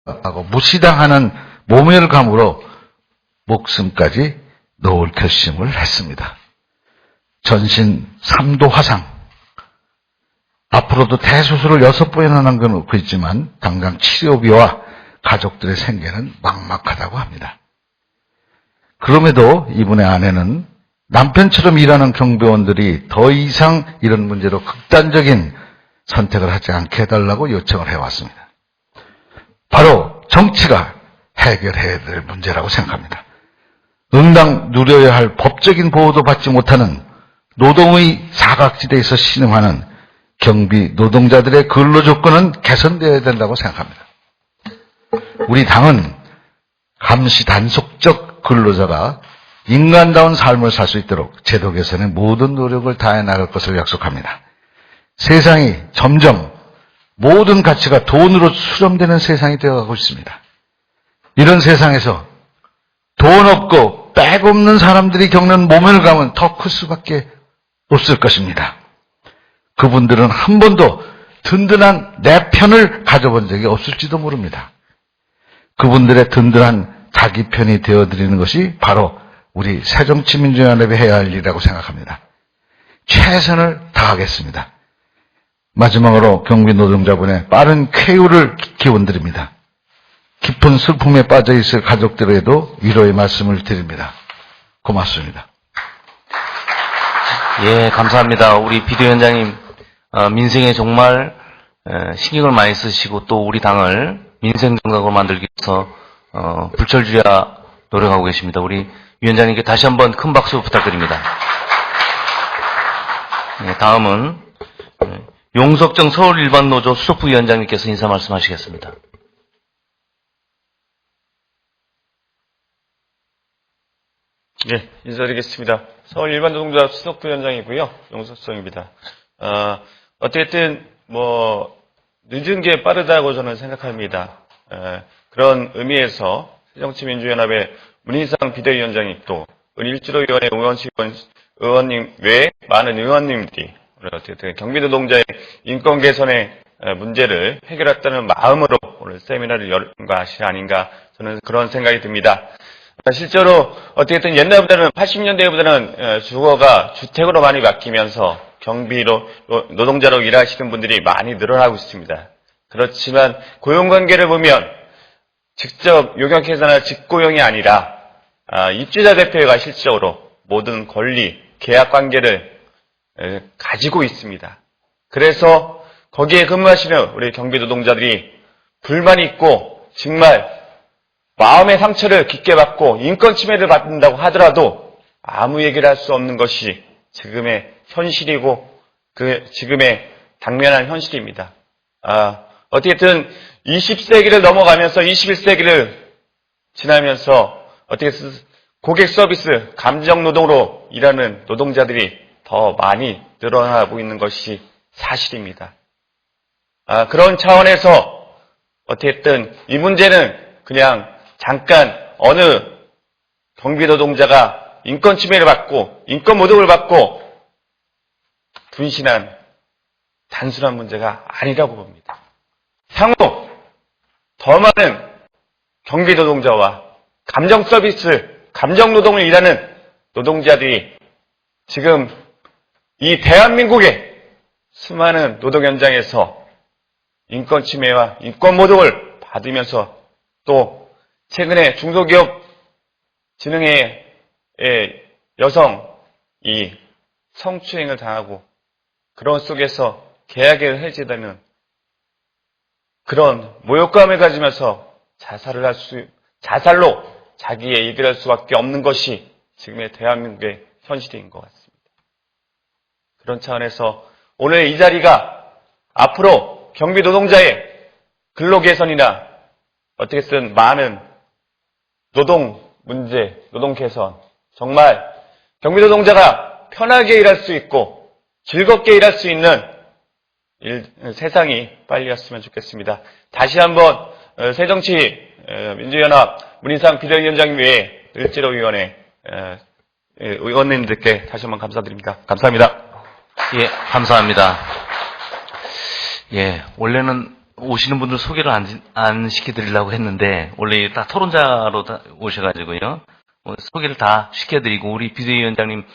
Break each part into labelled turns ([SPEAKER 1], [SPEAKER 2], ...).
[SPEAKER 1] 하고 무시당하는 모멸감으로 목숨까지 놓을 결심을 했습니다. 전신 3도 화상. 앞으로도 대수술을 6번이나 남겨놓고 있지만 당장 치료비와 가족들의 생계는 막막하다고 합니다. 그럼에도 이분의 아내는 남편처럼 일하는 경비원들이 더 이상 이런 문제로 극단적인 선택을 하지 않게 해달라고 요청을 해왔습니다. 바로 정치가 해결해야 될 문제라고 생각합니다. 응당 누려야 할 법적인 보호도 받지 못하는 노동의 사각지대에서 신음하는 경비 노동자들의 근로조건은 개선되어야 된다고 생각합니다. 우리 당은 감시 단속적 근로자가 인간다운 삶을 살 수 있도록 제도 개선에 모든 노력을 다해 나갈 것을 약속합니다. 세상이 점점 모든 가치가 돈으로 수렴되는 세상이 되어가고 있습니다. 이런 세상에서 돈 없고 백 없는 사람들이 겪는 모멸감은 더 클 수밖에 없을 것입니다. 그분들은 한 번도 든든한 내 편을 가져본 적이 없을지도 모릅니다. 그분들의 든든한 자기 편이 되어드리는 것이 바로 우리 새정치민주연합이 해야 할 일이라고 생각합니다. 최선을 다하겠습니다. 마지막으로 경비 노동자분의 빠른 쾌유를 기원드립니다. 깊은 슬픔에 빠져있을 가족들에도 위로의 말씀을 드립니다. 고맙습니다.
[SPEAKER 2] 예, 감사합니다. 우리 비대위원장님 민생에 정말 신경을 많이 쓰시고 또 우리 당을 민생 정당으로 만들기 위해서 불철주야 노력하고 계십니다. 우리 위원장님께 다시 한번 큰 박수 부탁드립니다. 예, 다음은 용석정 서울일반노조 수석부위원장님께서 인사 말씀하시겠습니다.
[SPEAKER 3] 네, 인사드리겠습니다. 서울일반노동자 수석부위원장이고요. 용석정입니다. 어쨌든 늦은 게 빠르다고 저는 생각합니다. 그런 의미에서 새정치민주연합의 문희상 비대위원장이 또 은일지도위원회 의원님 외에 많은 의원님들이 오늘 어쨌든 경비노동자의 인권 개선의 문제를 해결했다는 마음으로 오늘 세미나를 연 것이 아닌가 저는 그런 생각이 듭니다. 실제로 어쨌든 옛날보다는 80년대보다는 주거가 주택으로 많이 바뀌면서 경비로 노동자로 일하시는 분들이 많이 늘어나고 있습니다. 그렇지만 고용관계를 보면 직접 용역회사나 직고용이 아니라 입주자 대표가 실질적으로 모든 권리, 계약 관계를 가지고 있습니다. 그래서 거기에 근무하시는 우리 경비 노동자들이 불만이 있고 정말 마음의 상처를 깊게 받고 인권 침해를 받는다고 하더라도 아무 얘기를 할 수 없는 것이 지금의 현실이고 지금의 당면한 현실입니다. 어쨌든 20세기를 넘어가면서 21세기를 지나면서 고객 서비스, 감정 노동으로 일하는 노동자들이 더 많이 늘어나고 있는 것이 사실입니다. 그런 차원에서 어쨌든 이 문제는 그냥 잠깐 어느 경비 노동자가 인권 침해를 받고 인권 모독을 받고 분신한 단순한 문제가 아니라고 봅니다. 향후 더 많은 경비 노동자와 감정 서비스, 감정 노동을 일하는 노동자들이 지금 이 대한민국의 수많은 노동 현장에서 인권 침해와 인권 모독을 받으면서 또 최근에 중소기업 진흥회의 여성이 성추행을 당하고 그런 속에서 계약을 해지되는 그런 모욕감을 가지면서 자살로 자기의 일을 할 수밖에 없는 것이 지금의 대한민국의 현실인 것 같습니다. 그런 차원에서 오늘 이 자리가 앞으로 경비 노동자의 근로 개선이나 어떻게든 많은 노동 문제, 노동 개선, 정말 경비 노동자가 편하게 일할 수 있고 즐겁게 일할 수 있는 세상이 빨리 왔으면 좋겠습니다. 다시 한번 새정치민주연합 문희상 비대위원장 외에 을지로위원회 의원님들께 다시 한번 감사드립니다. 감사합니다.
[SPEAKER 2] 예, 감사합니다. 예, 원래는 오시는 분들 소개를 안 시켜드리려고 했는데, 원래 다 토론자로 다 오셔가지고요. 오늘 소개를 다 시켜드리고, 우리 비대위원장님은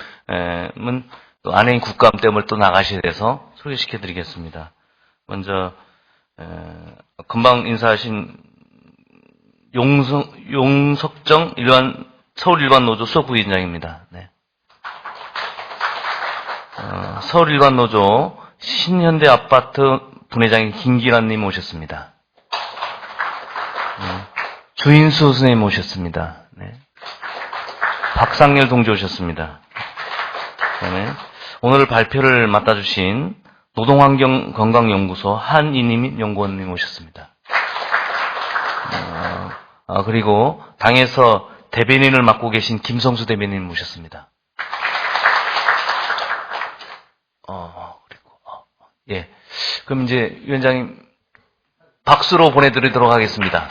[SPEAKER 2] 또 안해인 국감 때문에 또 나가셔야 돼서 소개시켜드리겠습니다. 먼저, 금방 인사하신 용석정 서울일반노조 수석부위원장입니다. 네. 서울일반노조 신현대아파트 분회장인 김기란님 오셨습니다. 주인수 선생님 오셨습니다. 네. 박상렬 동지 오셨습니다. 그다음에 오늘 발표를 맡아주신 노동환경건강연구소 한이님 연구원님 오셨습니다. 그리고 당에서 대변인을 맡고 계신 김성수 대변인 모셨습니다. 예. 그럼 이제 위원장님 박수로 보내드리도록 하겠습니다.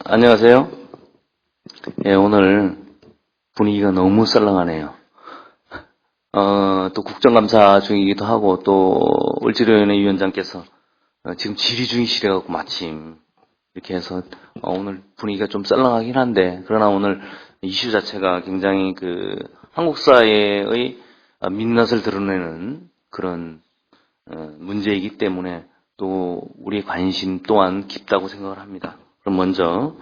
[SPEAKER 2] 안녕하세요. 예, 오늘 분위기가 너무 썰렁하네요. 또 국정감사 중이기도 하고, 또 을지로위원회 위원장께서 지금 질의 중이시래갖고 마침 이렇게 해서 오늘 분위기가 좀 썰렁하긴 한데, 그러나 오늘 이슈 자체가 굉장히 한국 사회의 민낯을 드러내는 그런 문제이기 때문에 또 우리의 관심 또한 깊다고 생각을 합니다. 그럼 먼저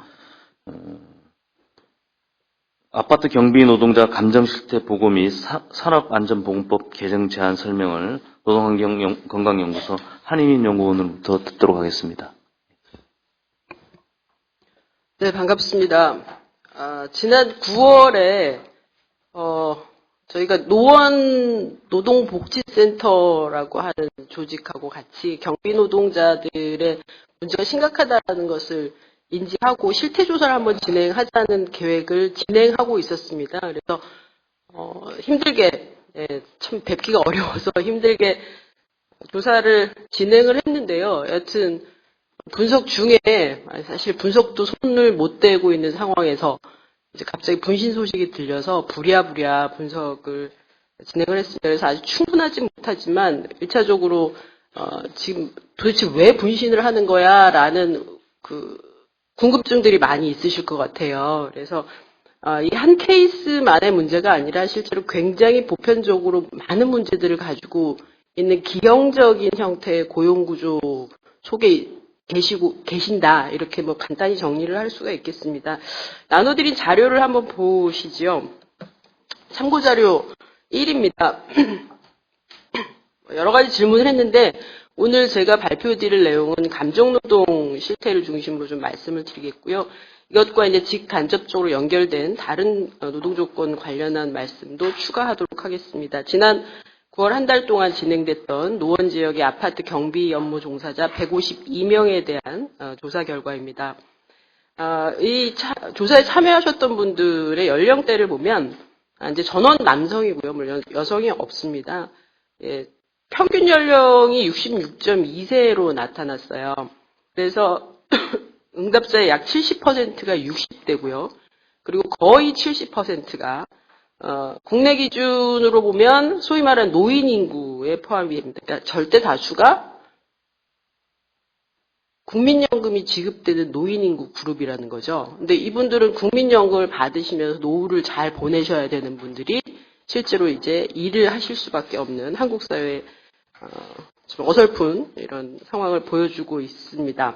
[SPEAKER 2] 아파트 경비 노동자 감정실태 보고 및 산업안전보건법 개정 제안 설명을 노동환경건강연구소 한희민 연구원으로부터 듣도록 하겠습니다.
[SPEAKER 4] 네, 반갑습니다. 지난 9월에 저희가 노원 노동복지센터라고 하는 조직하고 같이 경비 노동자들의 문제가 심각하다는 것을 인지하고 실태조사를 한번 진행하자는 계획을 진행하고 있었습니다. 그래서 힘들게 참 뵙기가 어려워서 힘들게 조사를 진행을 했는데요. 여튼 분석 중에 사실 분석도 손을 못 대고 있는 상황에서 이제 갑자기 분신 소식이 들려서 부랴부랴 분석을 진행을 했습니다. 그래서 아직 충분하지 못하지만 1차적으로 지금 도대체 왜 분신을 하는 거야? 라는 궁금증들이 많이 있으실 것 같아요. 그래서 이 한 케이스만의 문제가 아니라 실제로 굉장히 보편적으로 많은 문제들을 가지고 있는 기형적인 형태의 고용구조 속에 계신다. 이렇게 간단히 정리를 할 수가 있겠습니다. 나눠드린 자료를 한번 보시죠. 참고자료 1입니다. 여러 가지 질문을 했는데 오늘 제가 발표드릴 내용은 감정노동 실태를 중심으로 좀 말씀을 드리겠고요. 이것과 이제 직간접적으로 연결된 다른 노동조건 관련한 말씀도 추가하도록 하겠습니다. 지난 9월 한 달 동안 진행됐던 노원 지역의 아파트 경비 업무 종사자 152명에 대한 조사 결과입니다. 이 조사에 참여하셨던 분들의 연령대를 보면 이제 전원 남성이고요. 물론 여성이 없습니다. 예, 평균 연령이 66.2세로 나타났어요. 그래서 응답자의 약 70%가 60대고요. 그리고 거의 70%가 국내 기준으로 보면 소위 말하는 노인 인구에 포함이 됩니다. 그러니까 절대 다수가 국민연금이 지급되는 노인 인구 그룹이라는 거죠. 근데 이분들은 국민연금을 받으시면서 노후를 잘 보내셔야 되는 분들이 실제로 이제 일을 하실 수밖에 없는 한국 사회의 좀 어설픈 이런 상황을 보여주고 있습니다.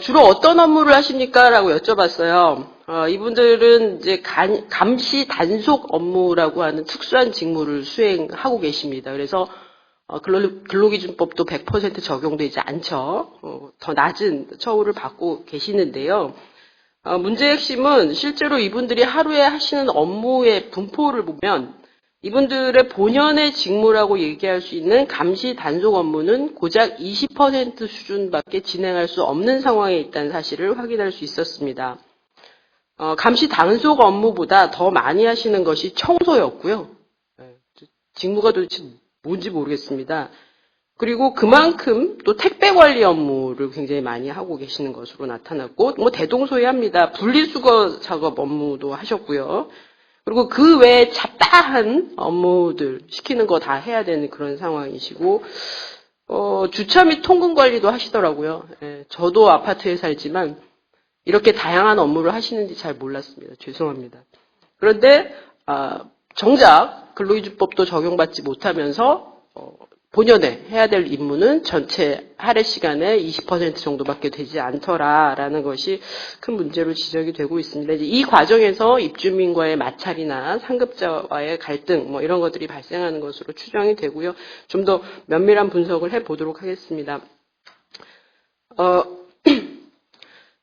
[SPEAKER 4] 주로 어떤 업무를 하십니까? 라고 여쭤봤어요. 이분들은 이제 감시 단속 업무라고 하는 특수한 직무를 수행하고 계십니다. 그래서 근로기준법도 100% 적용되지 않죠. 더 낮은 처우를 받고 계시는데요. 문제의 핵심은 실제로 이분들이 하루에 하시는 업무의 분포를 보면 이분들의 본연의 직무라고 얘기할 수 있는 감시 단속 업무는 고작 20% 수준밖에 진행할 수 없는 상황에 있다는 사실을 확인할 수 있었습니다. 감시 단속 업무보다 더 많이 하시는 것이 청소였고요. 직무가 도대체 뭔지 모르겠습니다. 그리고 그만큼 또 택배 관리 업무를 굉장히 많이 하고 계시는 것으로 나타났고, 뭐 대동소이합니다. 분리수거 작업 업무도 하셨고요. 그리고 그 외에 잡다한 업무들 시키는 거 다 해야 되는 그런 상황이시고, 주차 및 통금 관리도 하시더라고요. 예, 저도 아파트에 살지만 이렇게 다양한 업무를 하시는지 잘 몰랐습니다. 죄송합니다. 그런데 정작 근로기준법도 적용받지 못하면서 본연에 해야 될 임무는 전체 할애 시간의 20% 정도밖에 되지 않더라라는 것이 큰 문제로 지적이 되고 있습니다. 이제 이 과정에서 입주민과의 마찰이나 상급자와의 갈등 뭐 이런 것들이 발생하는 것으로 추정이 되고요. 좀 더 면밀한 분석을 해보도록 하겠습니다.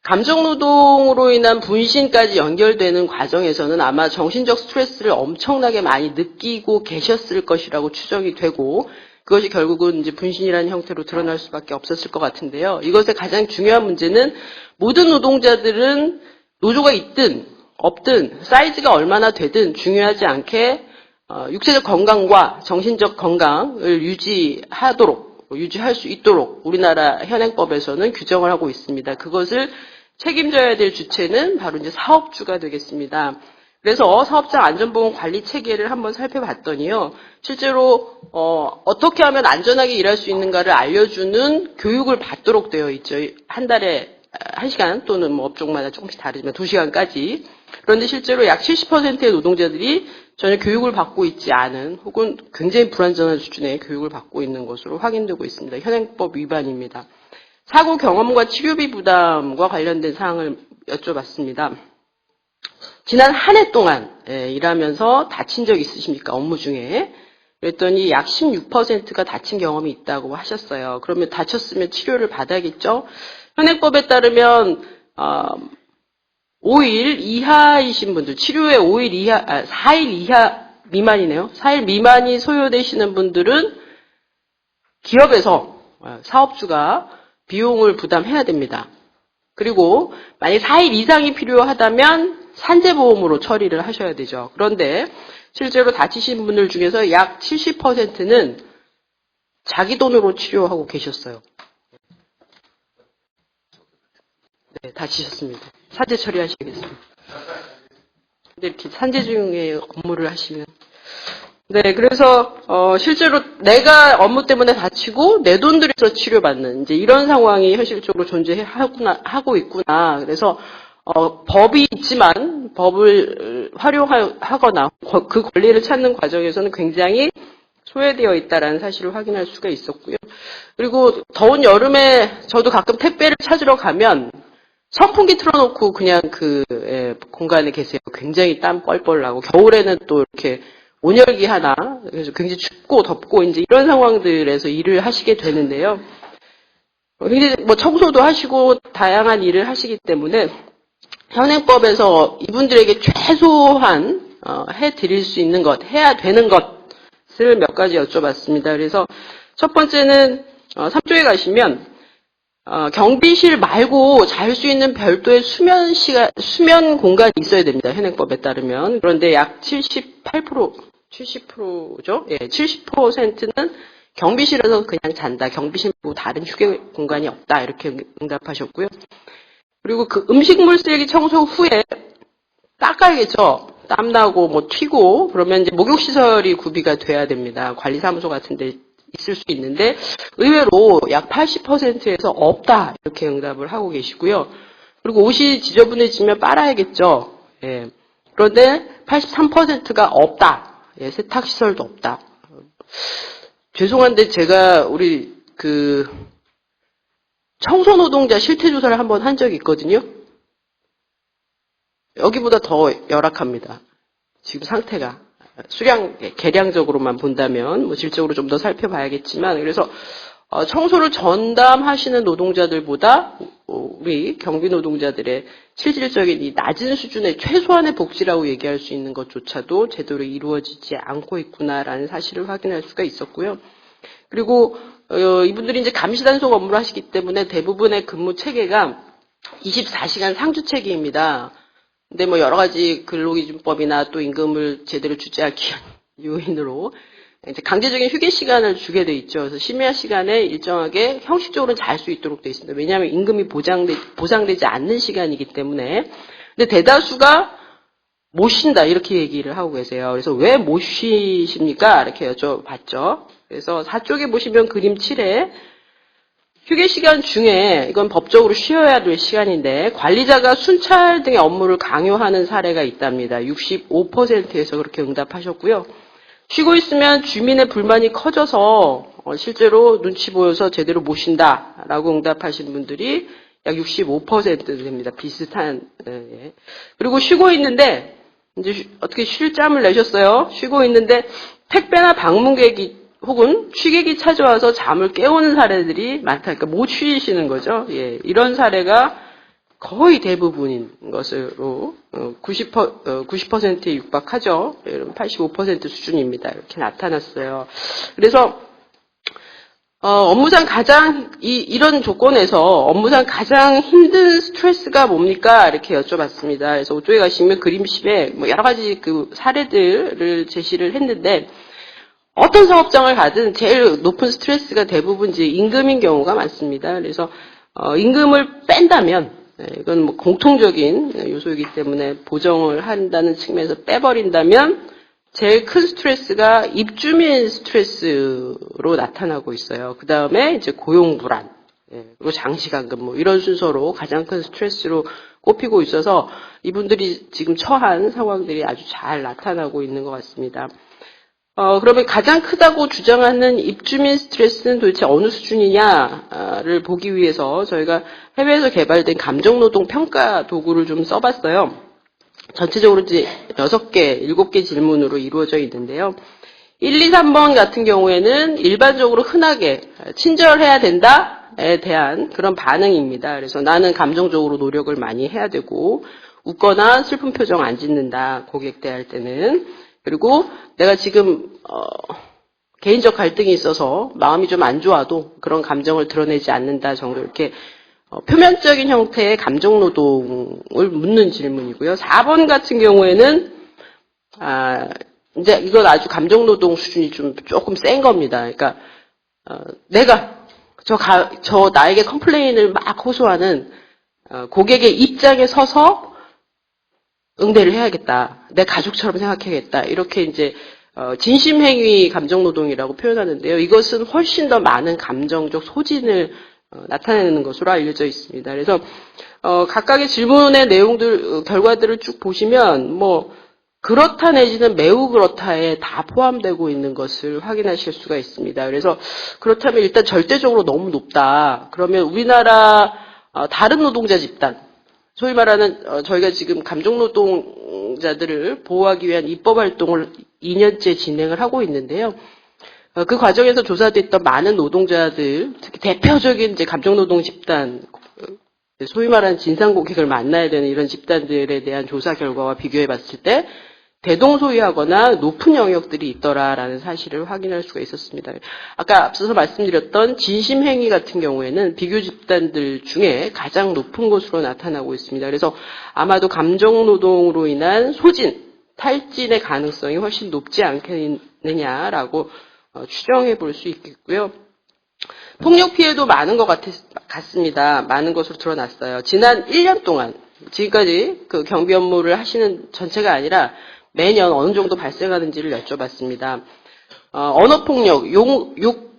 [SPEAKER 4] 감정노동으로 인한 분신까지 연결되는 과정에서는 아마 정신적 스트레스를 엄청나게 많이 느끼고 계셨을 것이라고 추정이 되고, 그것이 결국은 이제 분신이라는 형태로 드러날 수밖에 없었을 것 같은데요. 이것의 가장 중요한 문제는 모든 노동자들은 노조가 있든 없든 사이즈가 얼마나 되든 중요하지 않게 육체적 건강과 정신적 건강을 유지할 수 있도록 우리나라 현행법에서는 규정을 하고 있습니다. 그것을 책임져야 될 주체는 바로 이제 사업주가 되겠습니다. 그래서 사업자 안전보건 관리 체계를 한번 살펴봤더니요. 실제로 어떻게 하면 안전하게 일할 수 있는가를 알려주는 교육을 받도록 되어 있죠. 한 달에 1시간 또는 뭐 업종마다 조금씩 다르지만 2시간까지. 그런데 실제로 약 70%의 노동자들이 전혀 교육을 받고 있지 않은 혹은 굉장히 불완전한 수준의 교육을 받고 있는 것으로 확인되고 있습니다. 현행법 위반입니다. 사고 경험과 치료비 부담과 관련된 사항을 여쭤봤습니다. 지난 한 해 동안 일하면서 다친 적 있으십니까? 업무 중에. 그랬더니 약 16%가 다친 경험이 있다고 하셨어요. 그러면 다쳤으면 치료를 받아야겠죠? 현행법에 따르면 5일 이하이신 분들, 치료에 5일 이하, 4일 이하 미만이네요. 4일 미만이 소요되시는 분들은 기업에서 사업주가 비용을 부담해야 됩니다. 그리고 만약 4일 이상이 필요하다면 산재보험으로 처리를 하셔야 되죠. 그런데 실제로 다치신 분들 중에서 약 70%는 자기 돈으로 치료하고 계셨어요. 네, 다치셨습니다. 산재 처리하시겠습니다. 근데 이렇게 산재 중에 업무를 하시면. 네, 그래서 실제로 내가 업무 때문에 다치고 내 돈 들여서 치료받는 이제 이런 상황이 현실적으로 존재하고 있구나. 그래서 법이 있지만 법을 활용하거나 그 권리를 찾는 과정에서는 굉장히 소외되어 있다라는 사실을 확인할 수가 있었고요. 그리고 더운 여름에 저도 가끔 택배를 찾으러 가면 선풍기 틀어놓고 그냥 그 공간에 계세요. 굉장히 땀 뻘뻘 나고 겨울에는 또 이렇게 온열기 하나, 그래서 굉장히 춥고 덥고 이제 이런 상황들에서 일을 하시게 되는데요. 굉장히 뭐 청소도 하시고 다양한 일을 하시기 때문에 현행법에서 이분들에게 최소한 해드릴 수 있는 것, 해야 되는 것을 몇 가지 여쭤봤습니다. 그래서 첫 번째는 3조에 가시면 경비실 말고 잘 수 있는 별도의 수면 공간이 있어야 됩니다. 현행법에 따르면. 그런데 약 70%죠? 예, 70%는 경비실에서 그냥 잔다. 경비실 말고 다른 휴게 공간이 없다. 이렇게 응답하셨고요. 그리고 그 음식물 쓰레기 청소 후에 닦아야겠죠. 땀나고 뭐 튀고 그러면 이제 목욕시설이 구비가 돼야 됩니다. 관리사무소 같은 데 있을 수 있는데 의외로 약 80%에서 없다 이렇게 응답을 하고 계시고요. 그리고 옷이 지저분해지면 빨아야겠죠. 예. 그런데 83%가 없다. 예, 세탁시설도 없다. 죄송한데 제가 우리 청소노동자 실태조사를 한번 한 적이 있거든요. 여기보다 더 열악합니다. 지금 상태가. 계량적으로만 본다면, 뭐 질적으로 좀 더 살펴봐야겠지만, 그래서, 청소를 전담하시는 노동자들보다 우리 경비 노동자들의 실질적인 이 낮은 수준의 최소한의 복지라고 얘기할 수 있는 것조차도 제대로 이루어지지 않고 있구나라는 사실을 확인할 수가 있었고요. 그리고 이분들이 이제 감시단속 업무를 하시기 때문에 대부분의 근무 체계가 24시간 상주 체계입니다. 근데 뭐 여러 가지 근로기준법이나 또 임금을 제대로 주지 않기 요인으로 이제 강제적인 휴게 시간을 주게 돼 있죠. 그래서 심야 시간에 일정하게 형식적으로 잘 수 있도록 돼 있습니다. 왜냐하면 임금이 보상되지 않는 시간이기 때문에. 근데 대다수가 못 쉰다 이렇게 얘기를 하고 계세요. 그래서 왜 못 쉬십니까? 이렇게 여쭤봤죠. 그래서 4쪽에 보시면 그림 7에 휴게 시간 중에 이건 법적으로 쉬어야 될 시간인데 관리자가 순찰 등의 업무를 강요하는 사례가 있답니다. 65%에서 그렇게 응답하셨고요. 쉬고 있으면 주민의 불만이 커져서 실제로 눈치 보여서 제대로 못 쉰다라고 응답하신 분들이 약 65% 됩니다. 비슷한. 예. 그리고 쉬고 있는데 이제 어떻게 쉴 짬을 내셨어요. 쉬고 있는데 택배나 방문객이 혹은 취객이 찾아와서 잠을 깨우는 사례들이 많다. 그러니까 못 쉬시는 거죠. 예. 이런 사례가 거의 대부분인 것으로 90%에 육박하죠. 85% 수준입니다. 이렇게 나타났어요. 그래서 업무상 가장 이런 조건에서 업무상 가장 힘든 스트레스가 뭡니까? 이렇게 여쭤봤습니다. 그래서 이쪽에 가시면 그림 10에 뭐 여러 가지 그 사례들을 제시를 했는데 어떤 사업장을 가든 제일 높은 스트레스가 대부분 이제 임금인 경우가 많습니다. 그래서 임금을 뺀다면 이건 뭐 공통적인 요소이기 때문에 보정을 한다는 측면에서 빼버린다면 제일 큰 스트레스가 입주민 스트레스로 나타나고 있어요. 그 다음에 이제 고용 불안, 그리고 장시간 근무 이런 순서로 가장 큰 스트레스로 꼽히고 있어서 이분들이 지금 처한 상황들이 아주 잘 나타나고 있는 것 같습니다. 그러면 가장 크다고 주장하는 입주민 스트레스는 도대체 어느 수준이냐를 보기 위해서 저희가 해외에서 개발된 감정노동 평가 도구를 좀 써봤어요. 전체적으로 이제 6개, 7개 질문으로 이루어져 있는데요. 1, 2, 3번 같은 경우에는 일반적으로 흔하게 친절해야 된다에 대한 그런 반응입니다. 그래서 나는 감정적으로 노력을 많이 해야 되고 웃거나 슬픈 표정 안 짓는다, 고객 대할 때는. 그리고 내가 지금 개인적 갈등이 있어서 마음이 좀 안 좋아도 그런 감정을 드러내지 않는다 정도 이렇게 표면적인 형태의 감정노동을 묻는 질문이고요. 4번 같은 경우에는 이제 이건 아주 감정노동 수준이 좀 조금 센 겁니다. 그러니까 내가 저 나에게 컴플레인을 막 호소하는 고객의 입장에 서서 응대를 해야겠다. 내 가족처럼 생각해야겠다. 이렇게 이제 진심행위 감정노동이라고 표현하는데요. 이것은 훨씬 더 많은 감정적 소진을 나타내는 것으로 알려져 있습니다. 그래서 각각의 질문의 내용들, 결과들을 쭉 보시면 뭐 그렇다 내지는 매우 그렇다에 다 포함되고 있는 것을 확인하실 수가 있습니다. 그래서 그렇다면 일단 절대적으로 너무 높다. 그러면 우리나라 다른 노동자 집단, 소위 말하는 저희가 지금 감정노동자들을 보호하기 위한 입법활동을 2년째 진행을 하고 있는데요. 그 과정에서 조사됐던 많은 노동자들, 특히 대표적인 이제 감정노동 집단, 소위 말하는 진상고객을 만나야 되는 이런 집단들에 대한 조사 결과와 비교해 봤을 때 대동소이하거나 높은 영역들이 있더라라는 사실을 확인할 수가 있었습니다. 아까 앞서서 말씀드렸던 진심행위 같은 경우에는 비교 집단들 중에 가장 높은 것으로 나타나고 있습니다. 그래서 아마도 감정노동으로 인한 소진, 탈진의 가능성이 훨씬 높지 않겠느냐라고 추정해 볼 수 있겠고요. 폭력 피해도 많은 것 같습니다. 많은 것으로 드러났어요. 지난 1년 동안 지금까지 그 경비 업무를 하시는 전체가 아니라 매년 어느 정도 발생하는지를 여쭤봤습니다. 언어폭력, 욕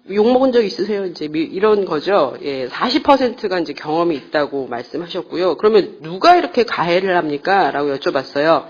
[SPEAKER 4] 먹은 적 있으세요? 이제 이런 거죠. 예, 40%가 이제 경험이 있다고 말씀하셨고요. 그러면 누가 이렇게 가해를 합니까? 라고 여쭤봤어요.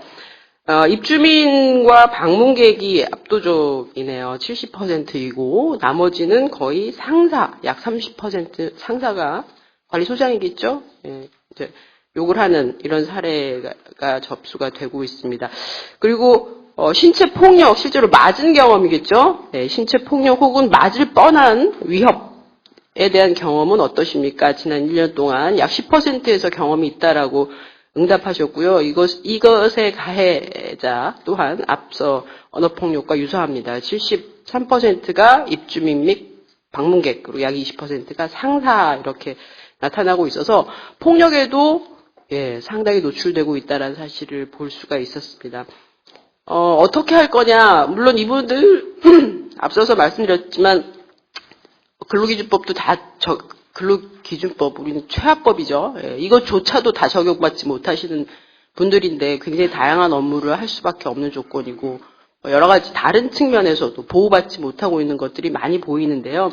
[SPEAKER 4] 입주민과 방문객이 압도적이네요. 70%이고 나머지는 거의 상사, 약 30% 상사가 관리소장이겠죠? 예, 이제 욕을 하는 이런 사례가 접수가 되고 있습니다. 그리고 신체 폭력, 실제로 맞은 경험이겠죠? 네, 신체 폭력 혹은 맞을 뻔한 위협에 대한 경험은 어떠십니까? 지난 1년 동안 약 10%에서 경험이 있다라고 응답하셨고요. 이것의 가해자 또한 앞서 언어폭력과 유사합니다. 73%가 입주민 및 방문객, 그리고 약 20%가 상사 이렇게 나타나고 있어서 폭력에도 상당히 노출되고 있다는 사실을 볼 수가 있었습니다. 어떻게 할 거냐? 물론 이분들 앞서서 말씀드렸지만 근로기준법도 근로기준법 우리는 최하법이죠. 이것조차도 다 적용받지 못하시는 분들인데 굉장히 다양한 업무를 할 수밖에 없는 조건이고 여러 가지 다른 측면에서도 보호받지 못하고 있는 것들이 많이 보이는데요.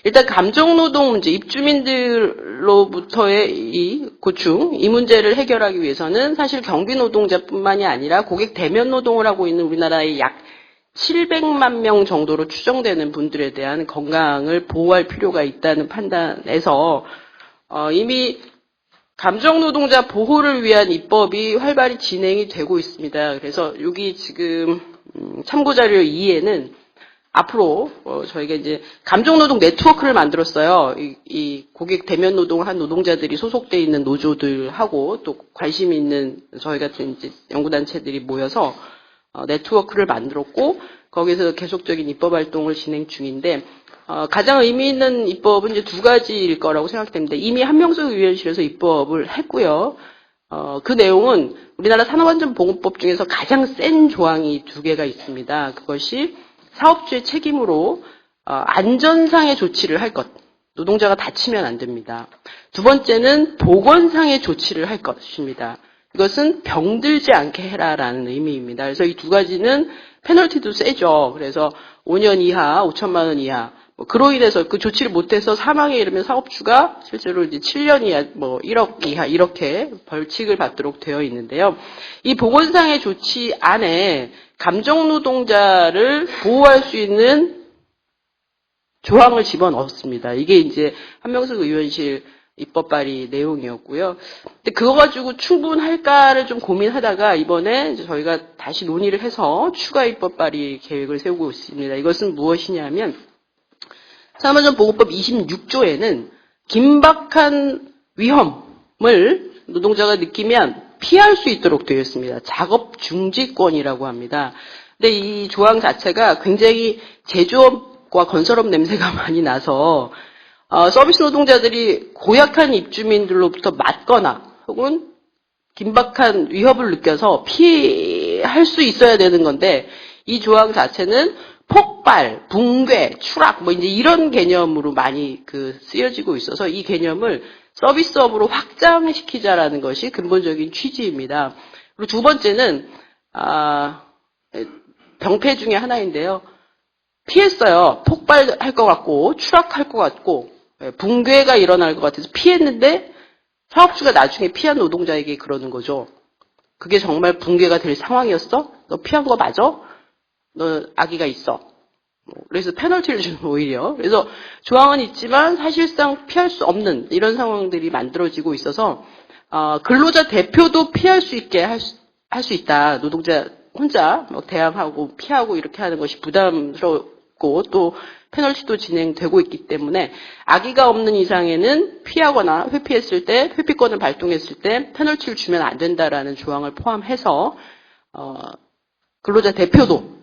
[SPEAKER 4] 일단 감정노동 문제, 입주민들로부터의 이 고충, 이 문제를 해결하기 위해서는 사실 경비노동자뿐만이 아니라 고객 대면 노동을 하고 있는 우리나라의 약 700만 명 정도로 추정되는 분들에 대한 건강을 보호할 필요가 있다는 판단에서 이미 감정노동자 보호를 위한 입법이 활발히 진행이 되고 있습니다. 그래서 여기 지금 참고자료 2에는 앞으로 저희가 이제 감정노동 네트워크를 만들었어요. 이 고객 대면 노동을 한 노동자들이 소속돼 있는 노조들하고 또 관심 있는 저희 같은 이제 연구단체들이 모여서 네트워크를 만들었고 거기서 계속적인 입법 활동을 진행 중인데 가장 의미 있는 입법은 이제 두 가지일 거라고 생각됩니다. 이미 한명숙 의원실에서 입법을 했고요. 그 내용은 우리나라 산업안전보건법 중에서 가장 센 조항이 두 개가 있습니다. 그것이 사업주의 책임으로 안전상의 조치를 할 것. 노동자가 다치면 안 됩니다. 두 번째는 보건상의 조치를 할 것입니다. 이것은 병들지 않게 해라라는 의미입니다. 그래서 이 두 가지는 페널티도 세죠. 그래서 5년 이하, 5천만 원 이하. 그로 인해서 그 조치를 못해서 사망에 이르면 사업주가 실제로 이제 7년 이하, 1억 이하 이렇게 벌칙을 받도록 되어 있는데요. 이 보건상의 조치 안에 감정노동자를 보호할 수 있는 조항을 집어넣었습니다. 이게 이제 한명숙 의원실 입법 발의 내용이었고요. 근데 그거 가지고 충분할까를 좀 고민하다가 이번에 이제 저희가 다시 논의를 해서 추가 입법 발의 계획을 세우고 있습니다. 이것은 무엇이냐면 산업안전보건법 26조에는 긴박한 위험을 노동자가 느끼면 피할 수 있도록 되어 있습니다. 작업 중지권이라고 합니다. 근데 이 조항 자체가 굉장히 제조업과 건설업 냄새가 많이 나서 서비스 노동자들이 고약한 입주민들로부터 맞거나 혹은 긴박한 위협을 느껴서 피할 수 있어야 되는 건데 이 조항 자체는 폭발, 붕괴, 추락 이제 이런 개념으로 많이 쓰여지고 있어서 이 개념을 서비스업으로 확장시키자라는 것이 근본적인 취지입니다. 그리고 두 번째는 병폐 중에 하나인데요. 피했어요. 폭발할 것 같고 추락할 것 같고 붕괴가 일어날 것 같아서 피했는데 사업주가 나중에 피한 노동자에게 그러는 거죠. 그게 정말 붕괴가 될 상황이었어? 너 피한 거 맞아? 너 아기가 있어. 그래서 페널티를 주는 오히려. 그래서 조항은 있지만 사실상 피할 수 없는 이런 상황들이 만들어지고 있어서 근로자 대표도 피할 수 있게 할 수 있다. 노동자 혼자 대항하고 피하고 이렇게 하는 것이 부담스럽고 또 페널티도 진행되고 있기 때문에 악의가 없는 이상에는 피하거나 회피했을 때 회피권을 발동했을 때 페널티를 주면 안 된다라는 조항을 포함해서 근로자 대표도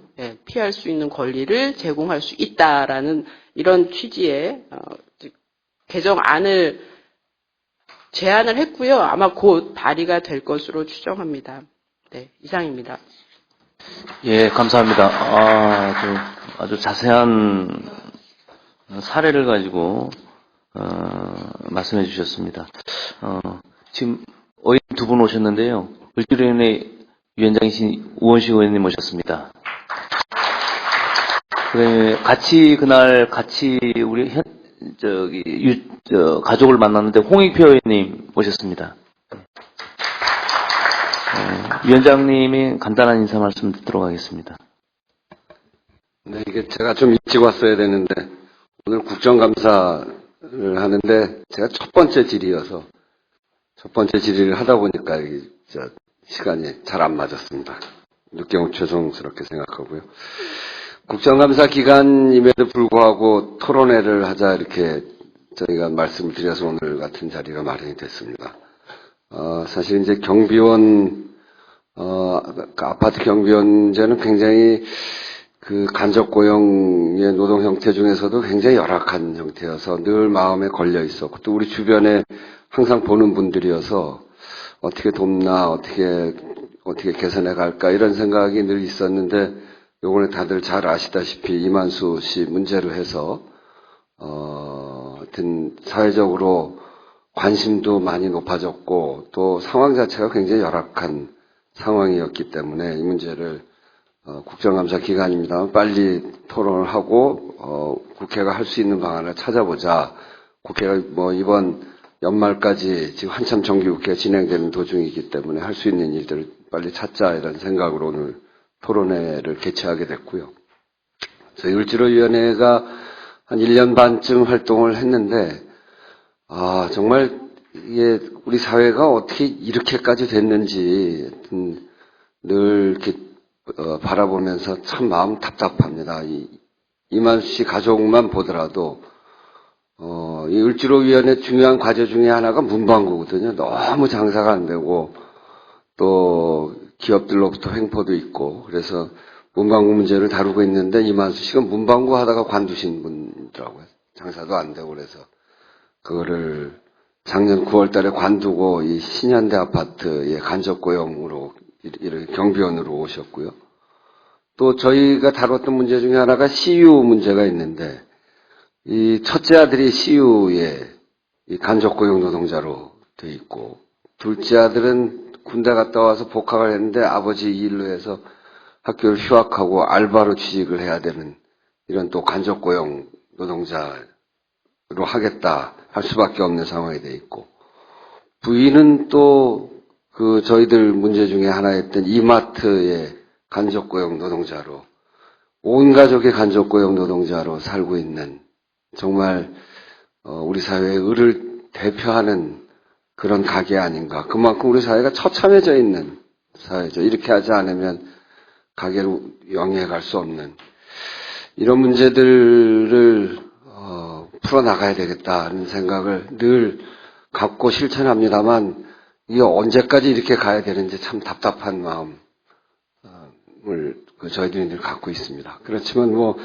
[SPEAKER 4] 피할 수 있는 권리를 제공할 수 있다라는 이런 취지의 개정안을 제안을 했고요. 아마 곧 발의가 될 것으로 추정합니다. 네, 이상입니다.
[SPEAKER 2] 예, 감사합니다. 아주 자세한 사례를 가지고 말씀해 주셨습니다. 지금 의원 두 분 오셨는데요. 을지로위원회 위원장이신 우원식 의원님 오셨습니다. 그다음에 그날 같이 우리 가족을 만났는데 홍익표 의원님 오셨습니다. 위원장님이 간단한 인사 말씀 듣도록 하겠습니다.
[SPEAKER 5] 네, 이게 제가 좀 일찍 왔어야 되는데 오늘 국정감사를 하는데 제가 첫 번째 질의여서 첫 번째 질의를 하다 보니까 시간이 잘 안 맞았습니다. 늦게 온 죄송스럽게 생각하고요. 국정감사 기간임에도 불구하고 토론회를 하자 이렇게 저희가 말씀을 드려서 오늘 같은 자리가 마련이 됐습니다. 사실 이제 경비원, 그 아파트 경비원 문제는 굉장히 그 간접 고용의 노동 형태 중에서도 굉장히 열악한 형태여서 늘 마음에 걸려 있었고, 또 우리 주변에 항상 보는 분들이어서 어떻게 돕나, 어떻게 개선해 갈까, 이런 생각이 늘 있었는데, 요번에 다들 잘 아시다시피 이만수 씨 문제로 해서, 하여튼 사회적으로 관심도 많이 높아졌고, 또 상황 자체가 굉장히 열악한 상황이었기 때문에 이 문제를 국정감사 기간입니다. 빨리 토론을 하고, 국회가 할 수 있는 방안을 찾아보자. 국회가 뭐 이번 연말까지 지금 한참 정기국회가 진행되는 도중이기 때문에 할 수 있는 일들을 빨리 찾자, 이런 생각으로 오늘 토론회를 개최하게 됐고요. 저희 을지로위원회가 한 1년 반쯤 활동을 했는데, 정말 이게 우리 사회가 어떻게 이렇게까지 됐는지 늘 이렇게 바라보면서 참 마음 답답합니다. 이만수 씨 가족만 보더라도 이 을지로위원회 중요한 과제 중에 하나가 문방구거든요. 너무 장사가 안 되고 또 기업들로부터 횡포도 있고, 그래서 문방구 문제를 다루고 있는데 이만수 씨가 문방구 하다가 관두신 분이더라고요. 장사도 안 되고, 그래서 그거를 작년 9월 달에 관두고 이 신현대 아파트의 간접 고용으로 이렇게 경비원으로 오셨고요. 또 저희가 다뤘던 문제 중에 하나가 CU 문제가 있는데, 이 첫째 아들이 CU의 간접 고용 노동자로 돼 있고, 둘째 아들은 군대 갔다 와서 복학을 했는데 아버지 일로 해서 학교를 휴학하고 알바로 취직을 해야 되는 이런 또 간접 고용 노동자로 하겠다 할 수밖에 없는 상황이 돼 있고, 부인은 또 그 저희들 문제 중에 하나였던 이마트의 간접 고용 노동자로, 온 가족의 간접 고용 노동자로 살고 있는, 정말 우리 사회의 을을 대표하는 그런 가게 아닌가. 그만큼 우리 사회가 처참해져 있는 사회죠. 이렇게 하지 않으면 가게를 영위해 갈 수 없는 이런 문제들을 풀어나가야 되겠다는 생각을 늘 갖고 실천합니다만, 이게 언제까지 이렇게 가야 되는지 참 답답한 마음을 저희들이 늘 갖고 있습니다. 그렇지만 뭐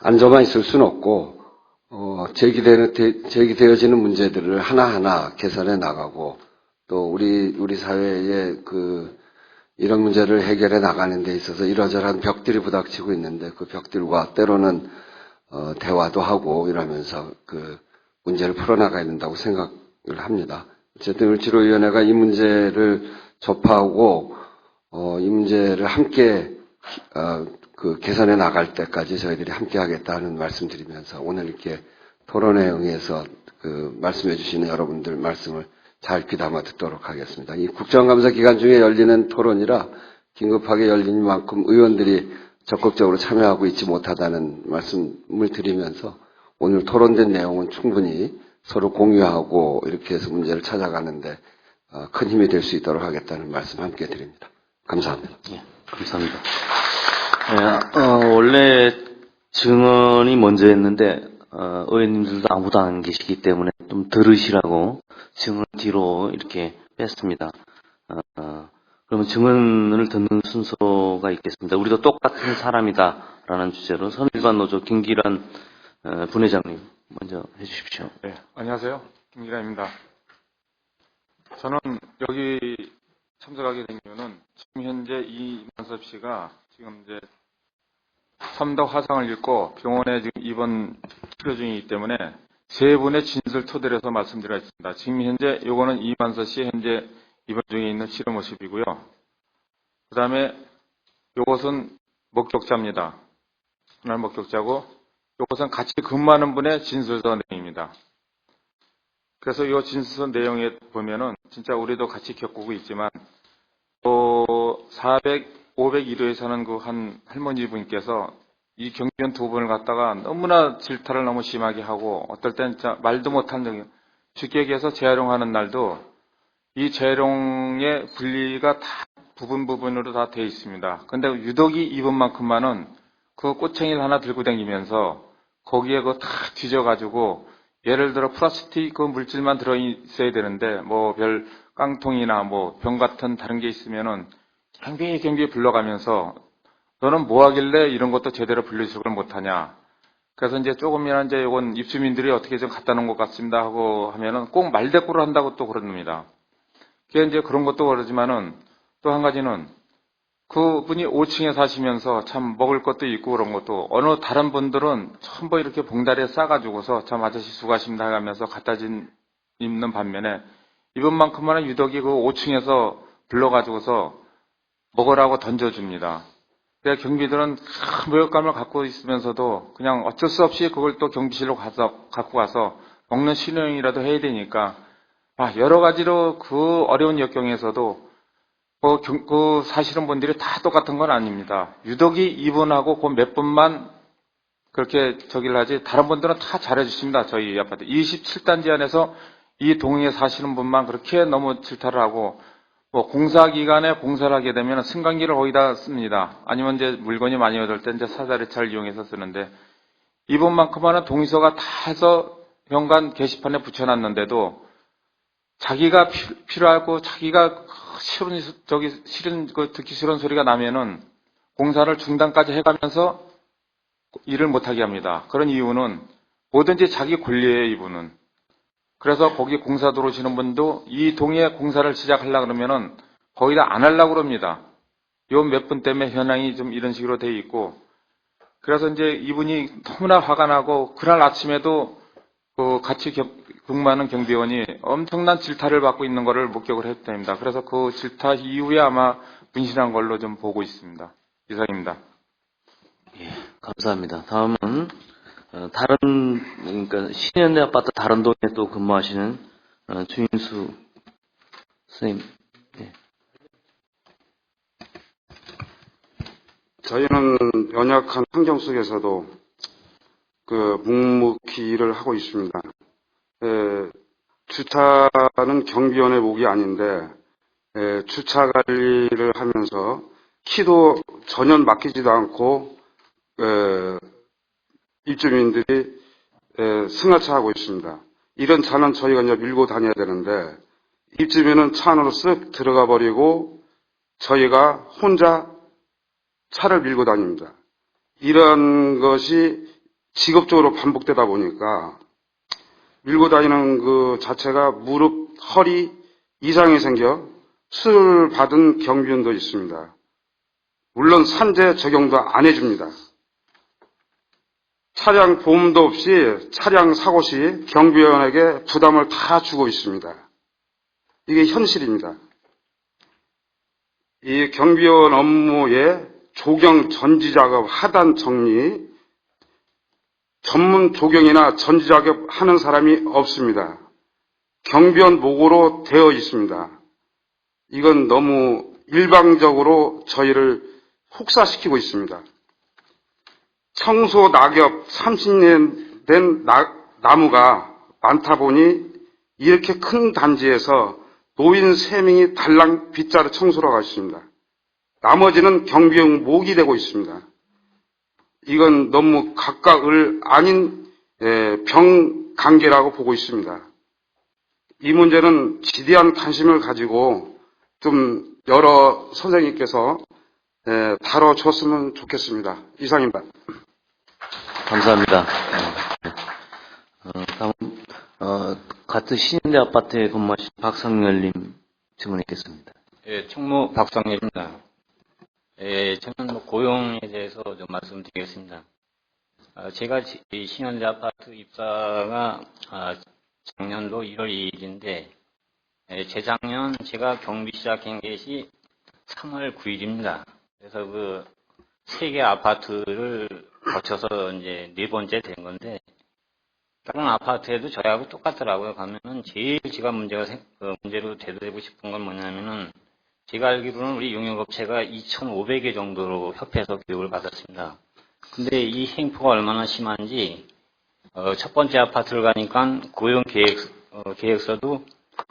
[SPEAKER 5] 앉아만 있을 수는 없고, 제기되어지는 문제들을 하나하나 개선해 나가고, 또 우리 사회에 이런 문제를 해결해 나가는 데 있어서 이러저러한 벽들이 부닥치고 있는데, 그 벽들과 때로는 대화도 하고 이러면서 그 문제를 풀어나가야 된다고 생각을 합니다. 어쨌든 을지로위원회가 이 문제를 접하고 이 문제를 함께 개선해 나갈 때까지 저희들이 함께 하겠다는 말씀드리면서, 오늘 이렇게 토론회에 응해서 말씀해 주시는 여러분들 말씀을 잘 귀담아 듣도록 하겠습니다. 이 국정감사 기간 중에 열리는 토론이라 긴급하게 열린 만큼 의원들이 적극적으로 참여하고 있지 못하다는 말씀을 드리면서, 오늘 토론된 내용은 충분히 서로 공유하고 이렇게 해서 문제를 찾아가는데 큰 힘이 될 수 있도록 하겠다는 말씀 함께 드립니다. 감사합니다.
[SPEAKER 2] 예, 감사합니다. 원래 증언이 먼저였는데 의원님들도 아무도 안 계시기 때문에 좀 들으시라고 증언 뒤로 이렇게 뺐습니다. 그러면 증언을 듣는 순서가 있겠습니다. 우리도 똑같은 사람이다라는 주제로 선일반 노조 김기란 분회장님 먼저 해주십시오.
[SPEAKER 6] 네, 안녕하세요. 김기란입니다. 저는 여기 참석하게 된 이유는 지금 현재 이만섭 씨가 지금 이제 3도 화상을 입고 병원에 지금 입원 치료 중이기 때문에 세 분의 진술 토대로 해서 말씀드리겠습니다. 지금 현재 요거는 이만섭 씨 현재 입원 중에 있는 치료 모습이고요. 그 다음에 요것은 목격자입니다. 그날 목격자고, 요것은 같이 근무하는 분의 진술서 내용입니다. 그래서 이 진술서 내용에 보면은 진짜 우리도 같이 겪고 있지만, 또 501호에 사는 그 한 할머니 분께서 이 경비원 두 분을 갖다가 너무나 질타를 너무 심하게 하고, 어떨 땐 진짜 말도 못한 적이, 쉽게 얘기해서 재활용하는 날도 이 재활용의 분리가 다 부분으로 다 되어 있습니다. 근데 유독이 이분만큼만은 그 꼬챙이를 하나 들고 다니면서 거기에 그거 다 뒤져가지고 예를 들어 플라스틱 그 물질만 들어있어야 되는데 뭐 별 깡통이나 뭐 병 같은 다른 게 있으면은 경비 불러가면서 너는 뭐 하길래 이런 것도 제대로 분리수거를 못하냐. 그래서 이제 조금이나 이제 이건 입주민들이 어떻게 좀 갖다 놓은 것 같습니다 하고 하면은 꼭 말대꾸를 한다고 또 그럽니다. 그게 이제 그런 것도 그러지만은 또 한 가지는 그분이 5층에 사시면서 참 먹을 것도 있고 그런 것도 어느 다른 분들은 전부 이렇게 봉다리에 싸가지고서 참 아저씨 수고하십니다 하면서 갖다 입는 반면에 이분만큼만은 유독이 그 5층에서 불러가지고서 먹으라고 던져줍니다. 그래서 경비들은 큰 모욕감을 갖고 있으면서도 그냥 어쩔 수 없이 그걸 또 경비실로 갖고 가서 먹는 신용이라도 해야 되니까 여러 가지로 그 어려운 역경에서도 그 사시는 분들이 다 똑같은 건 아닙니다. 유독이 이분하고 그 몇 분만 그렇게 저기를 하지 다른 분들은 다 잘해주십니다. 저희 아파트 27단지 안에서 이 동에 사시는 분만 그렇게 너무 질타를 하고 뭐 공사 기간에 공사를 하게 되면 승강기를 거기다 씁니다. 아니면 이제 물건이 많이 얻을 때 이제 사다리차를 이용해서 쓰는데 이분만큼만은 동의서가 다 해서 현관 게시판에 붙여놨는데도 자기가 필요하고 자기가 듣기 싫은 소리가 나면은 공사를 중단까지 해가면서 일을 못하게 합니다. 그런 이유는 뭐든지 자기 권리예요, 이분은. 그래서 거기 공사 들어오시는 분도 이 동에 공사를 시작하려고 그러면은 거기다 안 하려고 그럽니다. 요 몇 분 때문에 현황이 좀 이런 식으로 돼 있고. 그래서 이제 이분이 너무나 화가 나고 그날 아침에도 그 같이 근무하는 경비원이 엄청난 질타를 받고 있는 것을 목격을 했답니다. 그래서 그 질타 이후에 아마 분신한 걸로 좀 보고 있습니다. 이상입니다.
[SPEAKER 2] 예, 감사합니다. 다음은 그러니까 신현대 아파트 다른 동에 또 근무하시는 주인수 선생님. 예.
[SPEAKER 7] 저희는 연약한 환경 속에서도 묵묵히 일을 하고 있습니다. 주차는 경비원의 몫이 아닌데 주차 관리를 하면서 키도 전혀 막히지도 않고 입주민들이 승하차하고 있습니다. 이런 차는 저희가 이제 밀고 다녀야 되는데 입주민은 차 안으로 쓱 들어가 버리고 저희가 혼자 차를 밀고 다닙니다. 이런 것이 직업적으로 반복되다 보니까 밀고 다니는 그 자체가 무릎, 허리 이상이 생겨 수술을 받은 경비원도 있습니다. 물론 산재 적용도 안 해줍니다. 차량 보험도 없이 차량 사고 시 경비원에게 부담을 다 주고 있습니다. 이게 현실입니다. 이 경비원 업무에 조경 전지 작업 하단 정리 전문 조경이나 전지 작업 하는 사람이 없습니다. 경비원 목으로 되어 있습니다. 이건 너무 일방적으로 저희를 혹사시키고 있습니다. 청소 낙엽 30년 된 나무가 많다 보니 이렇게 큰 단지에서 노인 3명이 달랑 빗자루 청소를 하고 있습니다. 나머지는 경비용 목이 되고 있습니다. 이건 너무 각각을 아닌 병 관계라고 보고 있습니다. 이 문제는 지대한 관심을 가지고 좀 여러 선생님께서 다뤄줬으면 좋겠습니다. 이상입니다.
[SPEAKER 2] 감사합니다. 다음 같은 신인대 아파트에 근무하신 박상열님 질문했겠습니다.
[SPEAKER 8] 예, 총무 박상렬입니다. 예, 저는 고용에 대해서 좀 말씀드리겠습니다. 제가 이 신현대 아파트 입사가 작년도 1월 2일인데 재작년 제가 경비 시작한 것이 3월 9일입니다. 그래서 그 3개 아파트를 거쳐서 이제 4번째 된 건데 다른 아파트에도 저희하고 똑같더라고요. 가면은 제일 제가 문제로 대두되고 싶은 건 뭐냐면은 제가 알기로는 우리 용역업체가 2,500개 정도로 협회에서 교육을 받았습니다. 근데 이 행포가 얼마나 심한지 첫 번째 아파트를 가니까 고용 계획서도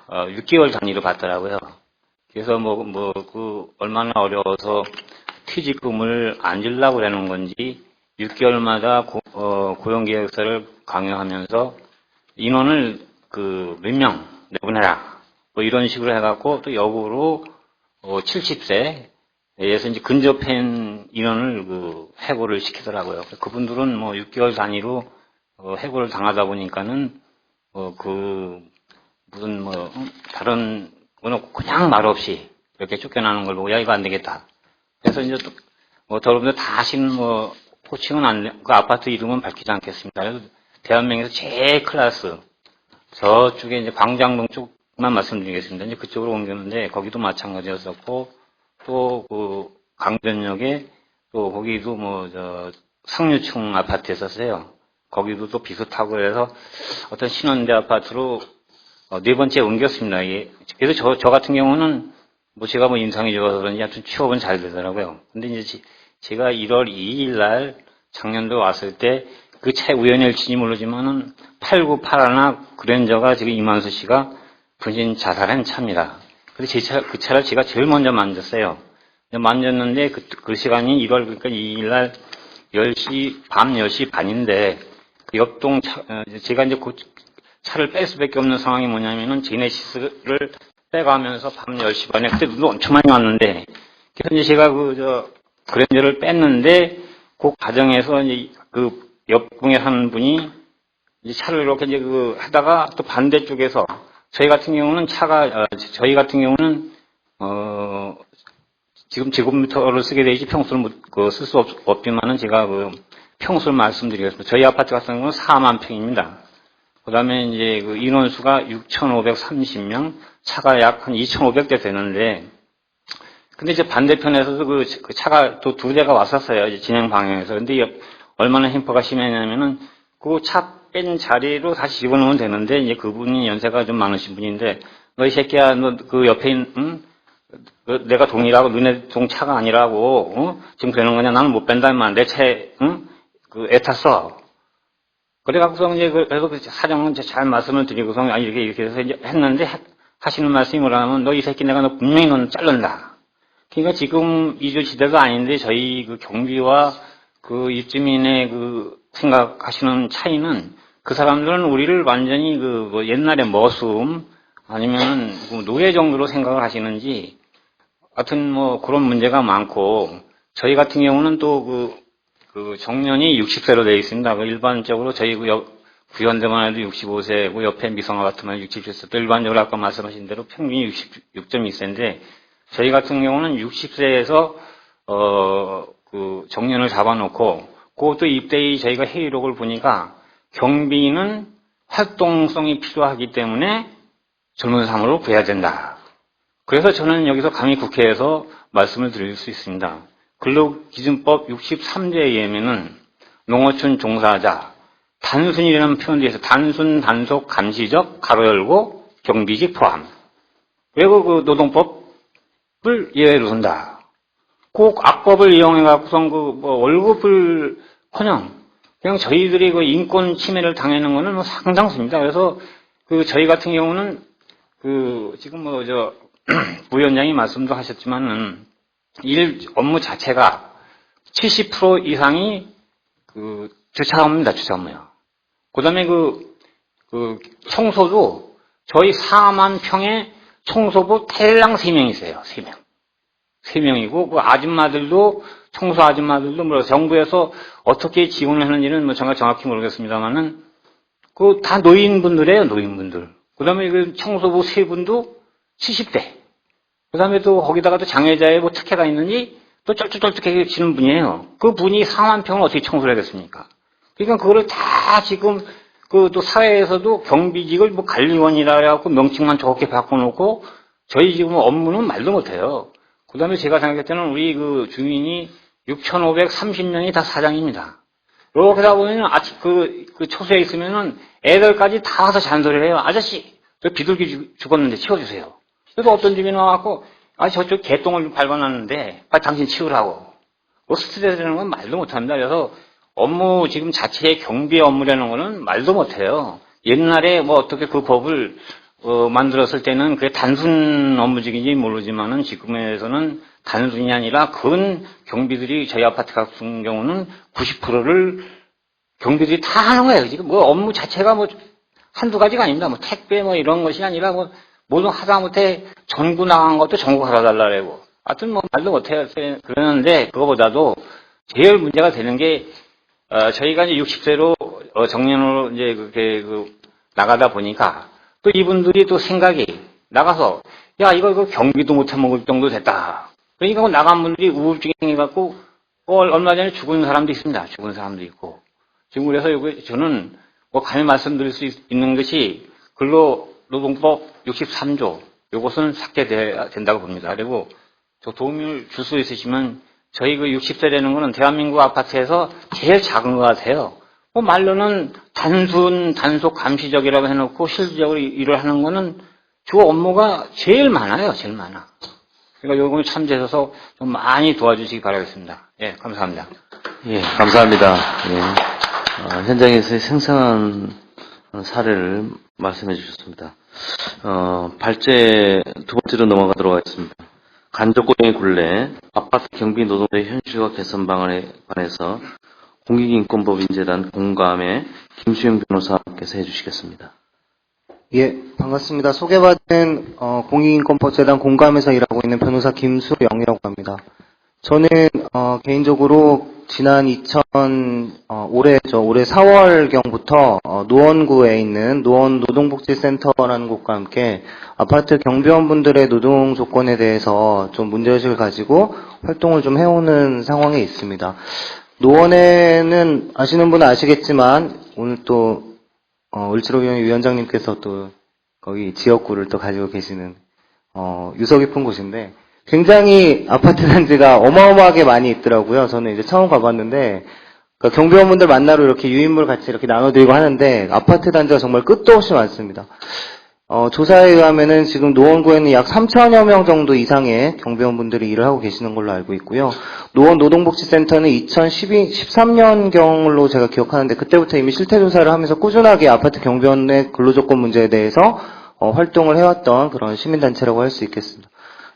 [SPEAKER 8] 6개월 단위로 받더라고요. 그래서 얼마나 어려워서 퇴직금을 안 주려고 그러는 건지 6개월마다 고용 계획서를 강요하면서 인원을 몇 명 내보내라. 뭐 이런 식으로 해갖고 또 역으로 70세에서 이제 근접한 인원을 해고를 시키더라고요. 그분들은 뭐 6개월 단위로 해고를 당하다 보니까는 무슨 다른 거는 그냥 말없이 이렇게 쫓겨나는 걸 보고 야 이거 안 되겠다. 그래서 이제 또 여러분들 다시는 호칭은 그 아파트 이름은 밝히지 않겠습니다. 그래서 대한민국에서 제일 클래스 저쪽에 이제 광장동 쪽만 말씀드리겠습니다. 이제 그쪽으로 옮겼는데 거기도 마찬가지였었고 또 강변역에 또 거기도 상류층 아파트였었어요. 거기도 또 비슷하고 해서 어떤 신혼대 아파트로 4번째 옮겼습니다. 그래서 저 같은 경우는 제가 인상이 좋아서 그런지 하여튼 취업은 잘 되더라고요. 근데 이제 제가 1월 2일 날 작년도 왔을 때 그 차에 우연일지인지 모르지만은 8981 그랜저가 지금 이만수 씨가 분신 자살한 차입니다. 그래서 그 차를 제가 제일 먼저 만졌어요. 만졌는데 그 시간이 1월 그러니까 2일 날 밤 10시 반인데 그 옆동 제가 이제 그 차를 뺄 수밖에 없는 상황이 뭐냐면은 제네시스를 빼가면서 밤 10시 반에 그때 눈도 엄청 많이 왔는데 그래서 이제 제가 그랜저를 뺐는데 그 과정에서 이제 그 옆궁에 사는 분이 이제 차를 이렇게 이제 하다가 또 반대쪽에서 저희 같은 경우는 지금 제곱미터를 쓰게 되지 평수를 쓸 수 없지만은 제가 평수를 말씀드리겠습니다. 저희 아파트 같은 경우는 4만 평입니다. 그 다음에 이제 인원수가 6,530명, 차가 약 한 2,500대 되는데, 근데 이제 반대편에서도 그 차가 또 2대가 왔었어요. 이제 진행 방향에서. 근데 얼마나 힘퍼가 심했냐면은 그 차 뺀 자리로 다시 집어넣으면 되는데, 이제 그분이 연세가 좀 많으신 분인데, 너 이 새끼야, 너 그 옆에 내가 동이라고, 너네 동 차가 아니라고, 지금 그러는 거냐? 나는 못 뺀다, 임마. 내 차에, 애 탔어. 그래갖고서 이제 그래서 사정은 잘 말씀을 드리고서 이렇게 해서 이제 했는데 하시는 말씀이 뭐라면 너 이 새끼 내가 너 분명히 너는 자른다. 그러니까 지금 이주 시대가 아닌데 저희 경비와 입주민의 생각하시는 차이는 그 사람들은 우리를 완전히 옛날의 머슴 아니면 노예 정도로 생각을 하시는지 하여튼 그런 문제가 많고 저희 같은 경우는 또 정년이 60세로 되어 있습니다. 일반적으로 저희 구현대만 해도 65세고 옆에 미성화 같으면 67세. 또 일반적으로 아까 말씀하신 대로 평균이 66.2세인데 저희 같은 경우는 60세에서 정년을 잡아놓고 그것도 입대의 저희가 회의록을 보니까 경비는 활동성이 필요하기 때문에 젊은 사람으로 구해야 된다. 그래서 저는 여기서 감히 국회에서 말씀을 드릴 수 있습니다. 근로기준법 63조에 의하면은 농어촌 종사자 단순이라는 표현도 있어요. 단순, 단속, 감시적, 가로 열고 경비직 포함. 그리고 노동법을 예외로 둔다. 꼭 악법을 이용해갖고서 월급을 커녕 그냥 저희들이 인권 침해를 당하는 거는 상당수입니다. 그래서 저희 같은 경우는 지금 부위원장이 말씀도 하셨지만은 업무 자체가 70% 이상이 주차업입니다, 주차업무요. 그 다음에 청소도 저희 4만 평에 청소부 대량 3명이세요, 3명. 3명이고, 아줌마들도, 청소 아줌마들도, 정부에서 어떻게 지원을 하는지는 제가 정확히 모르겠습니다만은, 다 노인분들이에요, 노인분들. 그 다음에 청소부 3분도 70대. 그 다음에 또 거기다가 또 장애자의 특혜가 있는지 또 쩔뚝쩔뚝해지는 분이에요. 그 분이 4만 평을 어떻게 청소를 하겠습니까? 그러니까 그거를 다 지금 또 사회에서도 경비직을 관리원이라 해갖고 명칭만 좋게 바꿔놓고 저희 지금 업무는 말도 못해요. 그 다음에 제가 생각할 때는 우리 주민이 6,530명이 다 사장입니다. 이렇게 하다 보면 초소에 있으면은 애들까지 다 와서 잔소리를 해요. 아저씨, 저 비둘기 죽었는데 치워주세요. 그래서 어떤 집이 나와갖고, 저쪽 개똥을 밟아놨는데, 당신 치우라고. 스트레스라는 건 말도 못합니다. 그래서 업무 지금 자체의 경비 업무라는 거는 말도 못해요. 옛날에 어떻게 그 법을 만들었을 때는 그게 단순 업무직인지 모르지만은 지금에서는 단순이 아니라 경비들이 저희 아파트 같은 경우는 90%를 경비들이 다 하는 거예요. 지금 업무 자체가 한두 가지가 아닙니다. 뭐 택배 뭐 이런 것이 아니라 뭐 모든 하다못해 전구 나간 것도 전구 갈아달라고. 하여튼 뭐 말도 못해요. 그러는데 그거보다도 제일 문제가 되는 게 저희가 이제 60세로 정년으로 이제 그렇게 나가다 보니까 또 이분들이 또 생각이 나가서 야 이거 경비도 못 해먹을 정도 됐다. 그러니까 그 나간 분들이 우울증이 생겨갖고 얼마 전에 죽은 사람도 있습니다. 죽은 사람도 있고 지금 그래서 저는 뭐 감히 말씀드릴 수 있는 것이 근로노동법 63조 이것은 삭제돼야 된다고 봅니다. 그리고 저 도움을 줄 수 있으시면 저희 그 60세라는 거는 대한민국 아파트에서 제일 작은 것 같아요. 뭐 말로는 단속 감시적이라고 해놓고 실질적으로 일을 하는 거는 주 업무가 제일 많아요. 제일 많아. 그러니까 요금에 참조해서 좀 많이 도와주시기 바라겠습니다. 예, 감사합니다.
[SPEAKER 2] 예, 감사합니다. 예. 현장에서의 생생한 사례를 말씀해 주셨습니다. 발제 두 번째로 넘어가도록 하겠습니다. 간접고용의 굴레, 아파트 경비 노동자의 현실과 개선 방안에 관해서 공익인권법인재단 공감의 김수영 변호사께서 해주시겠습니다.
[SPEAKER 9] 예, 반갑습니다. 소개받은 공익인권법재단 공감에서 일하고 있는 변호사 김수영이라고 합니다. 저는 개인적으로 지난 올해 4월경부터 노원구에 있는 노원 노동복지센터라는 곳과 함께 아파트 경비원분들의 노동 조건에 대해서 좀 문제의식을 가지고 활동을 좀 해오는 상황에 있습니다. 노원에는 아시는 분은 아시겠지만 오늘 또 을지로위원회 위원장님께서 또 거기 지역구를 또 가지고 계시는 유서 깊은 곳인데 굉장히 아파트 단지가 어마어마하게 많이 있더라고요. 저는 이제 처음 가봤는데 그러니까 경비원분들 만나러 이렇게 유인물 같이 이렇게 나눠드리고 하는데 아파트 단지가 정말 끝도 없이 많습니다. 조사에 의하면은 지금 노원구에는 약 3천여 명 정도 이상의 경비원분들이 일을 하고 계시는 걸로 알고 있고요. 노원 노동복지센터는 2013년경으로 제가 기억하는데 그때부터 이미 실태조사를 하면서 꾸준하게 아파트 경비원의 근로조건 문제에 대해서 활동을 해왔던 그런 시민단체라고 할 수 있겠습니다.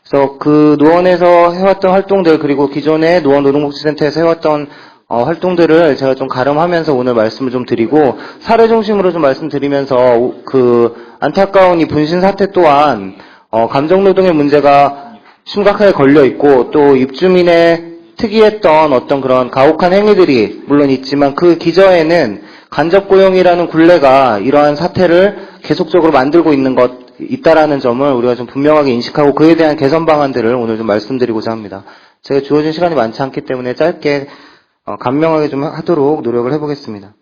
[SPEAKER 9] 그래서 그 노원에서 해왔던 활동들 그리고 기존에 노원 노동복지센터에서 해왔던 활동들을 제가 좀 가름하면서 오늘 말씀을 좀 드리고 사례 중심으로 좀 말씀드리면서 그 안타까운 이 분신 사태 또한 감정노동의 문제가 심각하게 걸려 있고 또 입주민의 특이했던 어떤 그런 가혹한 행위들이 물론 있지만 그 기저에는 간접고용이라는 굴레가 이러한 사태를 계속적으로 만들고 있다라는 점을 우리가 좀 분명하게 인식하고 그에 대한 개선 방안들을 오늘 좀 말씀드리고자 합니다. 제가 주어진 시간이 많지 않기 때문에 짧게 간명하게 좀 하도록 노력을 해보겠습니다.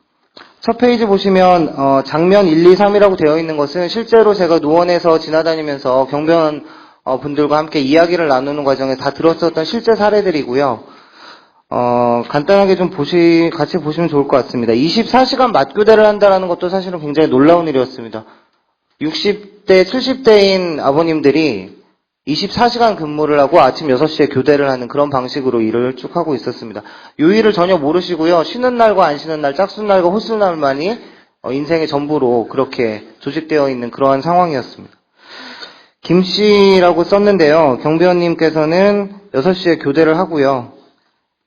[SPEAKER 9] 첫 페이지 보시면 장면 1, 2, 3이라고 되어 있는 것은 실제로 제가 노원에서 지나다니면서 경비원 분들과 함께 이야기를 나누는 과정에 다 들었었던 실제 사례들이고요. 간단하게 좀 같이 보시면 좋을 것 같습니다. 24시간 맞교대를 한다는 것도 사실은 굉장히 놀라운 일이었습니다. 60대, 70대인 아버님들이 24시간 근무를 하고 아침 6시에 교대를 하는 그런 방식으로 일을 쭉 하고 있었습니다. 이 일을 전혀 모르시고요. 쉬는 날과 안 쉬는 날, 짝수날과 호수날만이 인생의 전부로 그렇게 조직되어 있는 그러한 상황이었습니다. 김 씨라고 썼는데요. 경비원님께서는 6시에 교대를 하고요.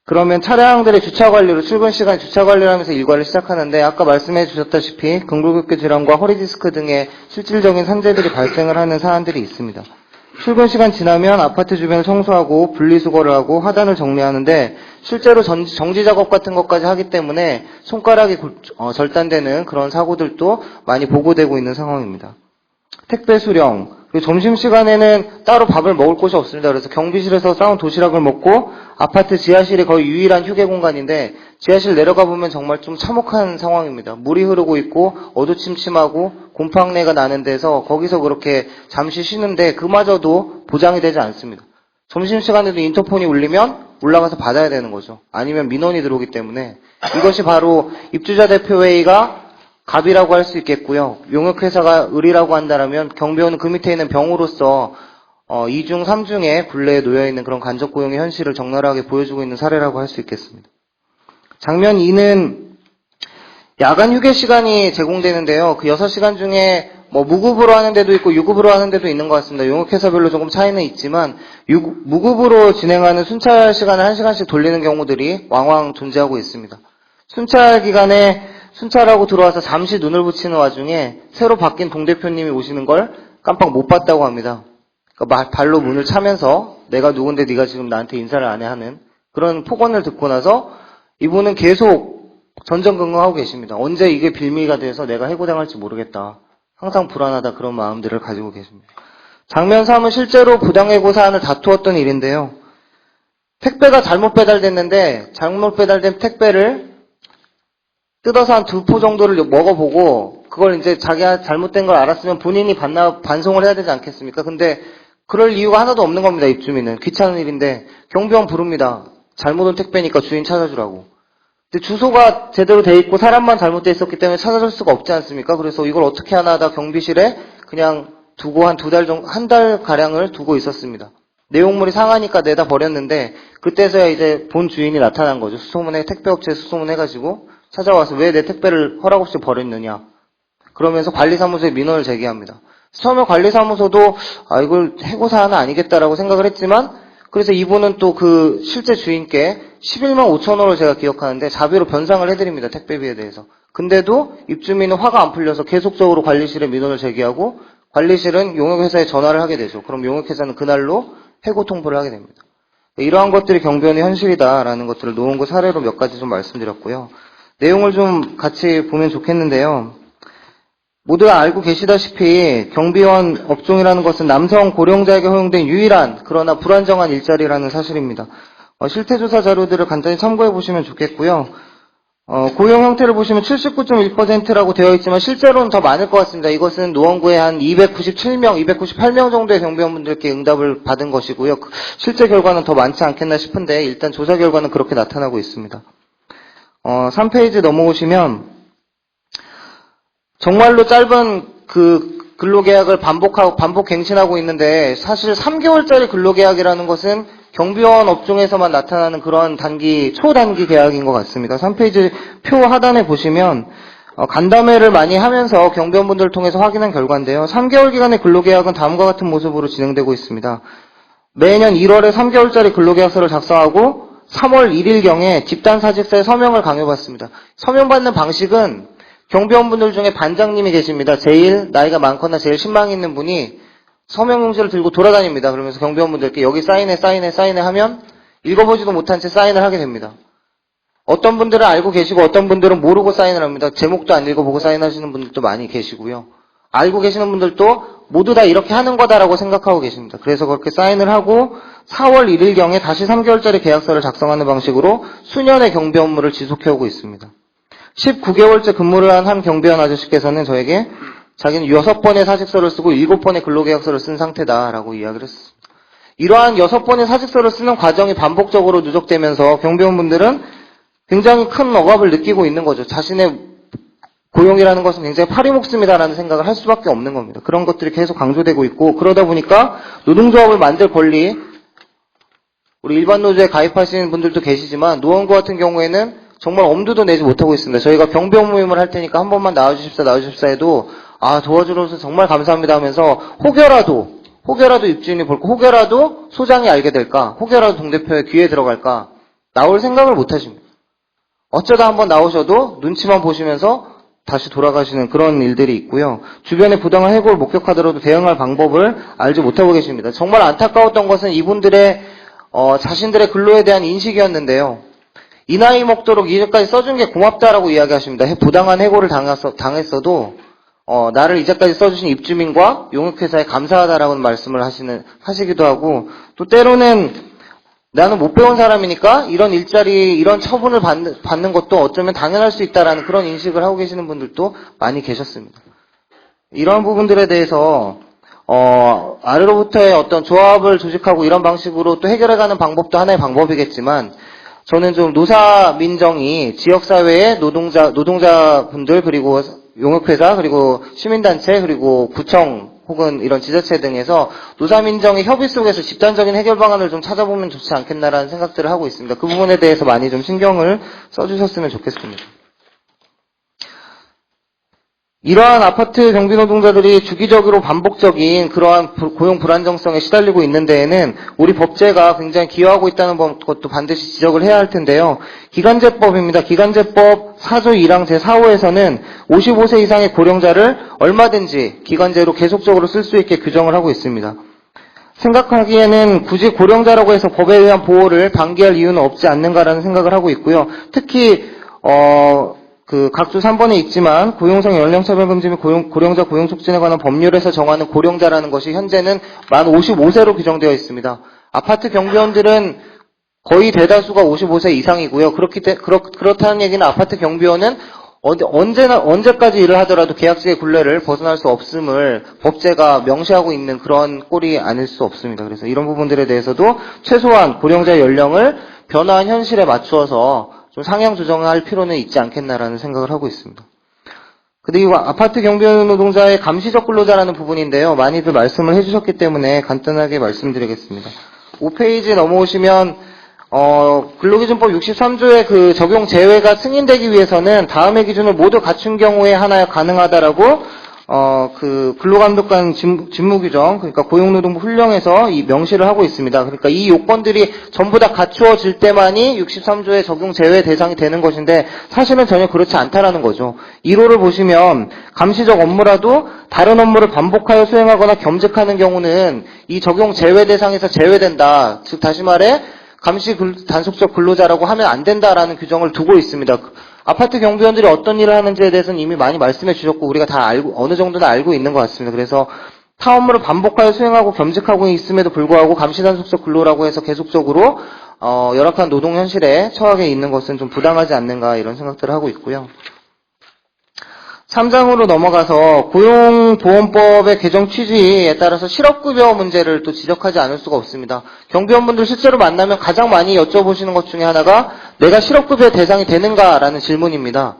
[SPEAKER 9] 그러면 차량들의 주차 관리로 출근 시간 주차 관리를 하면서 일과를 시작하는데 아까 말씀해 주셨다시피 근골격계 질환과 허리 디스크 등의 실질적인 산재들이 발생을 하는 사안들이 있습니다. 출근 시간 지나면 아파트 주변을 청소하고 분리수거를 하고 하단을 정리하는데 실제로 정지 작업 같은 것까지 하기 때문에 손가락이 절단되는 그런 사고들도 많이 보고되고 있는 상황입니다. 택배 수령, 그리고 점심시간에는 따로 밥을 먹을 곳이 없습니다. 그래서 경비실에서 싸운 도시락을 먹고 아파트 지하실이 거의 유일한 휴게 공간인데 지하실 내려가 보면 정말 좀 참혹한 상황입니다. 물이 흐르고 있고 어두침침하고 곰팡내가 나는 데서 거기서 그렇게 잠시 쉬는데 그마저도 보장이 되지 않습니다. 점심시간에도 인터폰이 울리면 올라가서 받아야 되는 거죠. 아니면 민원이 들어오기 때문에 이것이 바로 입주자 대표회의가 갑이라고 할 수 있겠고요. 용역회사가 을이라고 한다면 경비원은 그 밑에 있는 병으로서 2중, 3중의 굴레에 놓여있는 그런 간접고용의 현실을 적나라하게 보여주고 있는 사례라고 할 수 있겠습니다. 장면 2는 야간 휴게 시간이 제공되는데요. 그 6시간 중에 무급으로 하는 데도 있고 유급으로 하는 데도 있는 것 같습니다. 용역회사별로 조금 차이는 있지만 무급으로 진행하는 순찰 시간을 1시간씩 돌리는 경우들이 왕왕 존재하고 있습니다. 순찰 기간에 순찰하고 들어와서 잠시 눈을 붙이는 와중에 새로 바뀐 동대표님이 오시는 걸 깜빡 못 봤다고 합니다. 그러니까 발로 문을 차면서 내가 누군데 네가 지금 나한테 인사를 안 해 하는 그런 폭언을 듣고 나서 이분은 계속 전전긍긍하고 계십니다. 언제 이게 빌미가 돼서 내가 해고당할지 모르겠다. 항상 불안하다 그런 마음들을 가지고 계십니다. 장면 3은 실제로 부당해고 사안을 다투었던 일인데요. 택배가 잘못 배달됐는데 잘못 배달된 택배를 뜯어서 한 2포 정도를 먹어보고 그걸 이제 자기가 잘못된 걸 알았으면 본인이 반송을 해야 되지 않겠습니까? 근데 그럴 이유가 하나도 없는 겁니다. 입주민은. 귀찮은 일인데 경비원 부릅니다. 잘못 온 택배니까 주인 찾아주라고. 근데 주소가 제대로 돼 있고 사람만 잘못돼 있었기 때문에 찾아줄 수가 없지 않습니까? 그래서 이걸 어떻게 하나 하다 경비실에 그냥 두고 한 2달 정도, 한 달 가량을 두고 있었습니다. 내용물이 상하니까 내다 버렸는데 그때서야 이제 본 주인이 나타난 거죠. 택배업체에 수소문해가지고 찾아와서 왜 내 택배를 허락 없이 버렸느냐. 그러면서 관리사무소에 민원을 제기합니다. 처음에 관리사무소도 이걸 해고 사안은 아니겠다라고 생각을 했지만 그래서 이분은 또 그 실제 주인께 11만 5천 원을 제가 기억하는데 자비로 변상을 해드립니다. 택배비에 대해서. 근데도 입주민은 화가 안 풀려서 계속적으로 관리실에 민원을 제기하고 관리실은 용역회사에 전화를 하게 되죠. 그럼 용역회사는 그날로 해고 통보를 하게 됩니다. 이러한 것들이 경비원의 현실이다라는 것들을 노원구 사례로 몇 가지 좀 말씀드렸고요. 내용을 좀 같이 보면 좋겠는데요. 모두 알고 계시다시피 경비원 업종이라는 것은 남성 고령자에게 허용된 유일한 그러나 불안정한 일자리라는 사실입니다. 실태조사 자료들을 간단히 참고해 보시면 좋겠고요. 고용 형태를 보시면 79.1%라고 되어 있지만 실제로는 더 많을 것 같습니다. 이것은 노원구에 한 297명, 298명 정도의 경비원분들께 응답을 받은 것이고요. 실제 결과는 더 많지 않겠나 싶은데 일단 조사 결과는 그렇게 나타나고 있습니다. 3페이지 넘어오시면 정말로 짧은 그 근로계약을 반복 갱신하고 있는데 사실 3개월짜리 근로계약이라는 것은 경비원 업종에서만 나타나는 그런 초단기 계약인 것 같습니다. 3페이지 표 하단에 보시면 간담회를 많이 하면서 경비원분들을 통해서 확인한 결과인데요. 3개월 기간의 근로계약은 다음과 같은 모습으로 진행되고 있습니다. 매년 1월에 3개월짜리 근로계약서를 작성하고 3월 1일경에 집단사직서에 서명을 강요받습니다. 서명받는 방식은 경비원분들 중에 반장님이 계십니다. 제일 나이가 많거나 제일 신망이 있는 분이 서명용지를 들고 돌아다닙니다. 그러면서 경비원분들께 여기 사인해 하면 읽어보지도 못한 채 사인을 하게 됩니다. 어떤 분들은 알고 계시고 어떤 분들은 모르고 사인을 합니다. 제목도 안 읽어보고 사인하시는 분들도 많이 계시고요. 알고 계시는 분들도 모두 다 이렇게 하는 거다라고 생각하고 계십니다. 그래서 그렇게 사인을 하고 4월 1일경에 다시 3개월짜리 계약서를 작성하는 방식으로 수년의 경비 업무를 지속해오고 있습니다. 19개월째 근무를 한 한 경비원 아저씨께서는 저에게 자기는 6번의 사직서를 쓰고 7번의 근로계약서를 쓴 상태다라고 이야기를 했습니다. 이러한 6번의 사직서를 쓰는 과정이 반복적으로 누적되면서 경비원분들은 굉장히 큰 억압을 느끼고 있는 거죠. 자신의 고용이라는 것은 굉장히 파리목숨이다라는 생각을 할 수밖에 없는 겁니다. 그런 것들이 계속 강조되고 있고 그러다 보니까 노동조합을 만들 권리, 우리 일반 노조에 가입하시는 분들도 계시지만 노원구 같은 경우에는 정말 엄두도 내지 못하고 있습니다. 저희가 경비원 모임을 할 테니까 한 번만 나와주십사 해도 도와주셔서 정말 감사합니다 하면서 혹여라도 입주인이 볼까, 혹여라도 소장이 알게 될까, 혹여라도 동대표의 귀에 들어갈까 나올 생각을 못 하십니다. 어쩌다 한번 나오셔도 눈치만 보시면서 다시 돌아가시는 그런 일들이 있고요. 주변의 부당한 해고를 목격하더라도 대응할 방법을 알지 못하고 계십니다. 정말 안타까웠던 것은 이분들의 자신들의 근로에 대한 인식이었는데요. 이 나이 먹도록 이제까지 써준 게 고맙다라고 이야기하십니다. 부당한 해고를 당했어도 나를 이제까지 써주신 입주민과 용역회사에 감사하다라고 말씀을 하시기도 하고 또 때로는 나는 못 배운 사람이니까 이런 일자리, 이런 처분을 받는 것도 어쩌면 당연할 수 있다라는 그런 인식을 하고 계시는 분들도 많이 계셨습니다. 이러한 부분들에 대해서 아래로부터의 어떤 조합을 조직하고 이런 방식으로 또 해결해가는 방법도 하나의 방법이겠지만 저는 좀 노사민정이 지역사회의 노동자분들 그리고 용역회사 그리고 시민단체 그리고 구청 혹은 이런 지자체 등에서 노사민정의 협의 속에서 집단적인 해결 방안을 좀 찾아보면 좋지 않겠나라는 생각들을 하고 있습니다. 그 부분에 대해서 많이 좀 신경을 써주셨으면 좋겠습니다. 이러한 아파트 경비 노동자들이 주기적으로 반복적인 그러한 고용 불안정성에 시달리고 있는 데에는 우리 법제가 굉장히 기여하고 있다는 것도 반드시 지적을 해야 할 텐데요. 기간제법입니다. 기간제법 4조 1항 제4호에서는 55세 이상의 고령자를 얼마든지 기간제로 계속적으로 쓸 수 있게 규정을 하고 있습니다. 생각하기에는 굳이 고령자라고 해서 법에 의한 보호를 방기할 이유는 없지 않는가라는 생각을 하고 있고요. 특히 각조 3번에 있지만 고용상 연령차별금지 및 고령자 고용촉진에 관한 법률에서 정하는 고령자라는 것이 현재는 만 55세로 규정되어 있습니다. 아파트 경비원들은 거의 대다수가 55세 이상이고요. 그렇다는 얘기는 아파트 경비원은 언제까지 일을 하더라도 계약직의 굴레를 벗어날 수 없음을 법제가 명시하고 있는 그런 꼴이 아닐 수 없습니다. 그래서 이런 부분들에 대해서도 최소한 고령자 연령을 변화한 현실에 맞추어서 좀 상향 조정할 필요는 있지 않겠나라는 생각을 하고 있습니다. 그리고 아파트 경비원 노동자의 감시적 근로자라는 부분인데요. 많이들 말씀을 해주셨기 때문에 간단하게 말씀드리겠습니다. 5페이지 넘어오시면 근로기준법 63조의 그 적용 제외가 승인되기 위해서는 다음의 기준을 모두 갖춘 경우에 하나야 가능하다라고 근로감독관 직무규정, 그러니까 고용노동부 훈령에서 이 명시를 하고 있습니다. 그러니까 이 요건들이 전부 다 갖추어질 때만이 63조의 적용 제외 대상이 되는 것인데 사실은 전혀 그렇지 않다라는 거죠. 1호를 보시면 감시적 업무라도 다른 업무를 반복하여 수행하거나 겸직하는 경우는 이 적용 제외 대상에서 제외된다. 즉 다시 말해 감시 단속적 근로자라고 하면 안 된다라는 규정을 두고 있습니다. 아파트 경비원들이 어떤 일을 하는지에 대해서는 이미 많이 말씀해 주셨고 우리가 다 어느 정도는 알고 있는 것 같습니다. 그래서 타 업무를 반복하여 수행하고 겸직하고 있음에도 불구하고 감시 단속적 근로라고 해서 계속적으로 열악한 노동 현실에 처하게 있는 것은 좀 부당하지 않는가 이런 생각들을 하고 있고요. 3장으로 넘어가서 고용보험법의 개정 취지에 따라서 실업급여 문제를 또 지적하지 않을 수가 없습니다. 경비원분들 실제로 만나면 가장 많이 여쭤보시는 것 중에 하나가 내가 실업급여 대상이 되는가라는 질문입니다.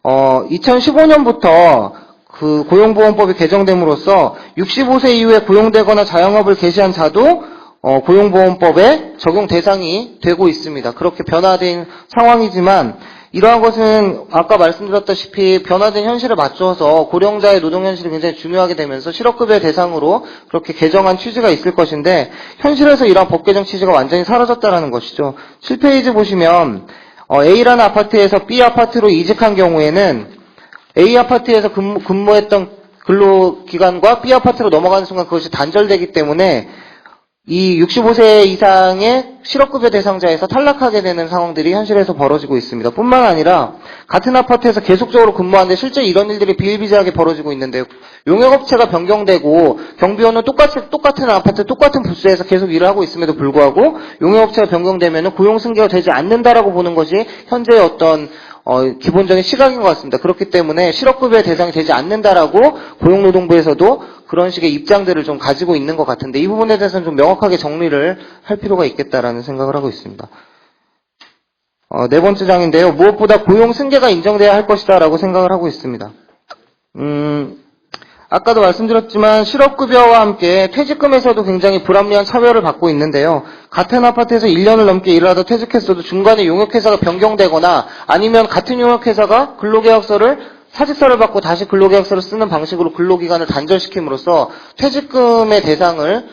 [SPEAKER 9] 2015년부터 그 고용보험법이 개정됨으로써 65세 이후에 고용되거나 자영업을 개시한 자도 고용보험법에 적용 대상이 되고 있습니다. 그렇게 변화된 상황이지만 이러한 것은 아까 말씀드렸다시피 변화된 현실에 맞춰서 고령자의 노동 현실이 굉장히 중요하게 되면서 실업급여 대상으로 그렇게 개정한 취지가 있을 것인데 현실에서 이러한 법 개정 취지가 완전히 사라졌다는 것이죠. 7페이지 보시면 A라는 아파트에서 B 아파트로 이직한 경우에는 A 아파트에서 근무했던 근로기간과 B 아파트로 넘어가는 순간 그것이 단절되기 때문에 이 65세 이상의 실업급여 대상자에서 탈락하게 되는 상황들이 현실에서 벌어지고 있습니다. 뿐만 아니라 같은 아파트에서 계속적으로 근무하는데 실제 이런 일들이 비일비재하게 벌어지고 있는데요. 용역업체가 변경되고 경비원은 똑같은 아파트 똑같은 부스에서 계속 일을 하고 있음에도 불구하고 용역업체가 변경되면 고용승계가 되지 않는다라고 보는 것이 현재의 어떤 기본적인 시각인 것 같습니다. 그렇기 때문에 실업급여 대상이 되지 않는다라고 고용노동부에서도 그런 식의 입장들을 좀 가지고 있는 것 같은데 이 부분에 대해서는 좀 명확하게 정리를 할 필요가 있겠다라는 생각을 하고 있습니다. 네 번째 장인데요. 무엇보다 고용 승계가 인정돼야 할 것이다라고 생각을 하고 있습니다. 아까도 말씀드렸지만 실업급여와 함께 퇴직금에서도 굉장히 불합리한 차별을 받고 있는데요. 같은 아파트에서 1년을 넘게 일을 하다 퇴직했어도 중간에 용역회사가 변경되거나 아니면 같은 용역회사가 근로계약서를 사직서를 받고 다시 근로계약서를 쓰는 방식으로 근로기간을 단절시킴으로써 퇴직금의 대상을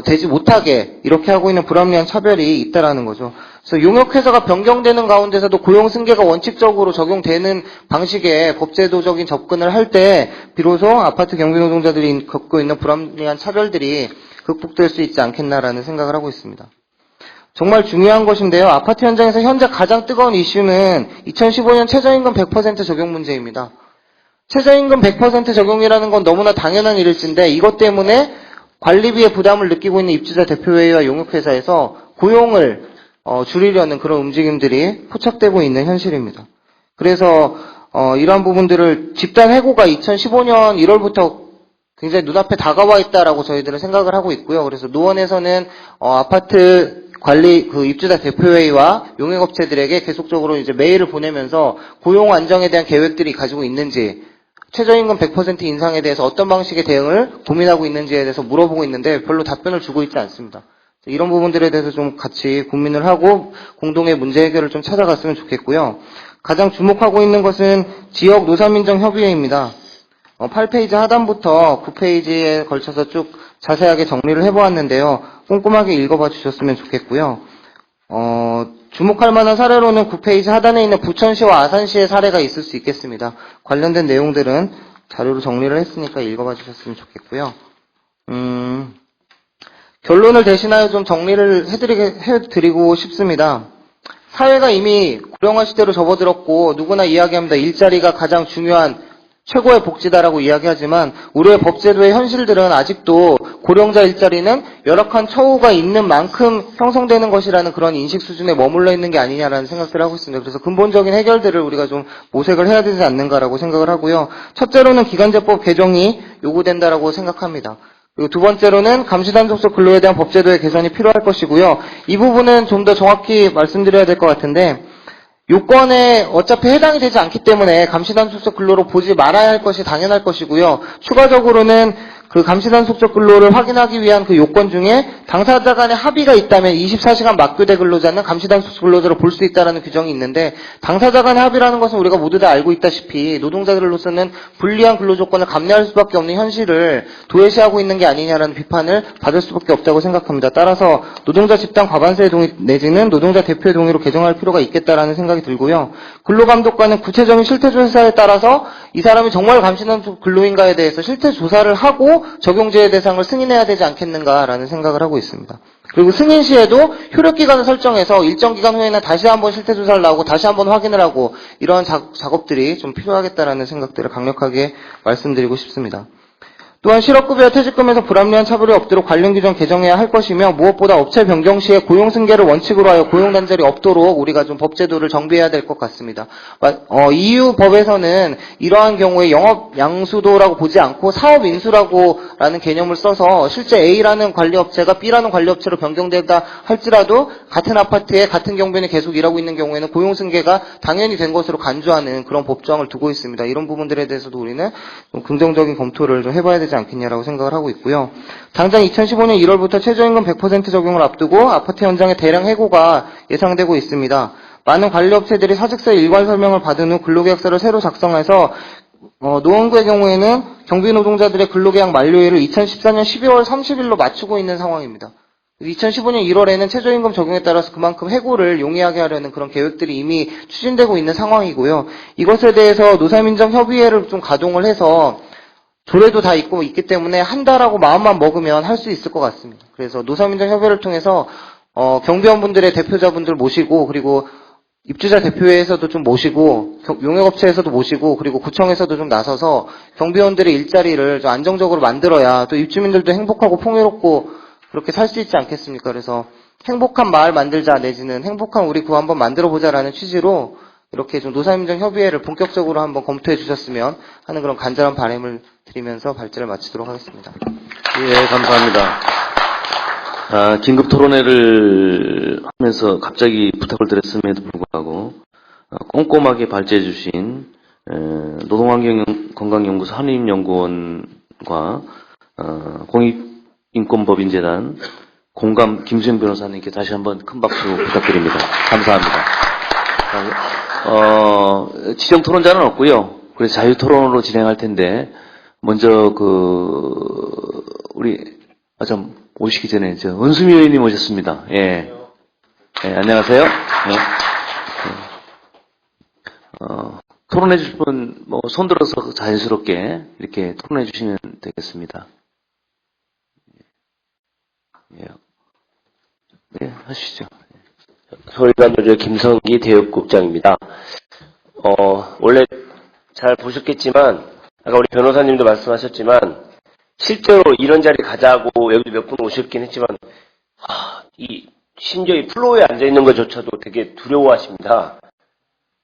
[SPEAKER 9] 되지 못하게 이렇게 하고 있는 불합리한 차별이 있다라는 거죠. 그래서 용역회사가 변경되는 가운데서도 고용승계가 원칙적으로 적용되는 방식의 법제도적인 접근을 할 때 비로소 아파트 경비노동자들이 겪고 있는 불합리한 차별들이 극복될 수 있지 않겠나라는 생각을 하고 있습니다. 정말 중요한 것인데요. 아파트 현장에서 현재 가장 뜨거운 이슈는 2015년 최저임금 100% 적용 문제입니다. 최저임금 100% 적용이라는 건 너무나 당연한 일일진데 이것 때문에 관리비의 부담을 느끼고 있는 입주자 대표회의와 용역회사에서 고용을 줄이려는 그런 움직임들이 포착되고 있는 현실입니다. 그래서 이러한 부분들을 집단 해고가 2015년 1월부터 굉장히 눈앞에 다가와 있다라고 저희들은 생각을 하고 있고요. 그래서 노원에서는 아파트 관리 입주자 대표회의와 용역업체들에게 계속적으로 이제 메일을 보내면서 고용 안정에 대한 계획들이 가지고 있는지 최저임금 100% 인상에 대해서 어떤 방식의 대응을 고민하고 있는지에 대해서 물어보고 있는데 별로 답변을 주고 있지 않습니다. 이런 부분들에 대해서 좀 같이 고민을 하고 공동의 문제 해결을 좀 찾아갔으면 좋겠고요. 가장 주목하고 있는 것은 지역 노사민정 협의회입니다. 8페이지 하단부터 9페이지에 걸쳐서 쭉 자세하게 정리를 해보았는데요. 꼼꼼하게 읽어봐 주셨으면 좋겠고요. 주목할 만한 사례로는 9페이지 하단에 있는 부천시와 아산시의 사례가 있을 수 있겠습니다. 관련된 내용들은 자료로 정리를 했으니까 읽어봐 주셨으면 좋겠고요. 결론을 대신하여 좀 정리를 해드리고 싶습니다. 사회가 이미 고령화 시대로 접어들었고 누구나 이야기합니다. 일자리가 가장 중요한 최고의 복지다라고 이야기하지만 우리의 법제도의 현실들은 아직도 고령자 일자리는 열악한 처우가 있는 만큼 형성되는 것이라는 그런 인식 수준에 머물러 있는 게 아니냐라는 생각들을 하고 있습니다. 그래서 근본적인 해결들을 우리가 좀 모색을 해야 되지 않는가라고 생각을 하고요. 첫째로는 기간제법 개정이 요구된다라고 생각합니다. 그리고 두 번째로는 감시단속적 근로에 대한 법제도의 개선이 필요할 것이고요. 이 부분은 좀 더 정확히 말씀드려야 될 것 같은데 요건에 어차피 해당이 되지 않기 때문에 감시단속적 근로로 보지 말아야 할 것이 당연할 것이고요. 추가적으로는 그 감시단속적 근로를 확인하기 위한 그 요건 중에 당사자 간의 합의가 있다면 24시간 막교대 근로자는 감시단속적 근로자로 볼 수 있다는 규정이 있는데 당사자 간의 합의라는 것은 우리가 모두 다 알고 있다시피 노동자들로서는 불리한 근로조건을 감내할 수밖에 없는 현실을 도외시하고 있는 게 아니냐라는 비판을 받을 수밖에 없다고 생각합니다. 따라서 노동자 집단 과반수의 동의 내지는 노동자 대표의 동의로 개정할 필요가 있겠다라는 생각이 들고요. 근로감독관은 구체적인 실태조사에 따라서 이 사람이 정말 감시단속 근로인가에 대해서 실태조사를 하고 적용제의 대상을 승인해야 되지 않겠는가라는 생각을 하고 있습니다. 그리고 승인 시에도 효력기간을 설정해서 일정 기간 후에는 다시 한번 실태조사를 나오고 다시 한번 확인을 하고 이러한 작업들이 좀 필요하겠다라는 생각들을 강력하게 말씀드리고 싶습니다. 또한 실업급여와 퇴직금에서 불합리한 차별이 없도록 관련 규정 개정해야 할 것이며 무엇보다 업체 변경 시에 고용 승계를 원칙으로 하여 고용 단절이 없도록 우리가 좀 법제도를 정비해야 될 것 같습니다. EU 법에서는 이러한 경우에 영업 양수도라고 보지 않고 사업 인수라는 개념을 써서 실제 A라는 관리업체가 B라는 관리업체로 변경된다 할지라도 같은 아파트에 같은 경비원이 계속 일하고 있는 경우에는 고용 승계가 당연히 된 것으로 간주하는 그런 법조항을 두고 있습니다. 이런 부분들에 대해서도 우리는 좀 긍정적인 검토를 좀 해봐야 되지 않겠냐라고 생각을 하고 있고요. 당장 2015년 1월부터 최저임금 100% 적용을 앞두고 아파트 현장에 대량 해고가 예상되고 있습니다. 많은 관리업체들이 사직서의 일괄 설명을 받은 후 근로계약서를 새로 작성해서 노원구의 경우에는 경비 노동자들의 근로계약 만료일을 2014년 12월 30일로 맞추고 있는 상황입니다. 2015년 1월에는 최저임금 적용에 따라서 그만큼 해고를 용이하게 하려는 그런 계획들이 이미 추진되고 있는 상황이고요. 이것에 대해서 노사민정협의회를 좀 가동을 해서 조례도 다 있기 때문에 한다라고 마음만 먹으면 할 수 있을 것 같습니다. 그래서 노사민정협의회를 통해서 경비원분들의 대표자분들 모시고 그리고 입주자 대표회에서도 좀 모시고 용역업체에서도 모시고 그리고 구청에서도 좀 나서서 경비원들의 일자리를 좀 안정적으로 만들어야 또 입주민들도 행복하고 풍요롭고 그렇게 살 수 있지 않겠습니까? 그래서 행복한 마을 만들자 내지는 행복한 우리 구 한번 만들어보자라는 취지로 이렇게 좀 노사민정협의회를 본격적으로 한번 검토해 주셨으면 하는 그런 간절한 바람을 드리면서 발제를 마치도록 하겠습니다.
[SPEAKER 2] 예, 감사합니다. 긴급 토론회를 하면서 갑자기 부탁을 드렸음에도 불구하고 꼼꼼하게 발제해 주신 노동환경건강연구소 한림연구원과 공익인권법인재단 공감 김수영 변호사님께 다시 한번 큰 박수 부탁드립니다. 감사합니다. 지정 토론자는 없고요. 그래서 자유 토론으로 진행할 텐데 먼저 우리 좀 오시기 전에 은수미 의원님 오셨습니다. 예. 예, 안녕하세요. 네. 토론해 주실 분 손 들어서 자연스럽게 이렇게 토론해 주시면 되겠습니다. 예. 네, 하시죠.
[SPEAKER 10] 서울감노조 김성기 대역국장입니다. 원래 잘 보셨겠지만, 아까 우리 변호사님도 말씀하셨지만, 실제로 이런 자리 가자고 여기도 몇 분 오셨긴 했지만, 심지어 이 플로어에 앉아있는 것조차도 되게 두려워하십니다.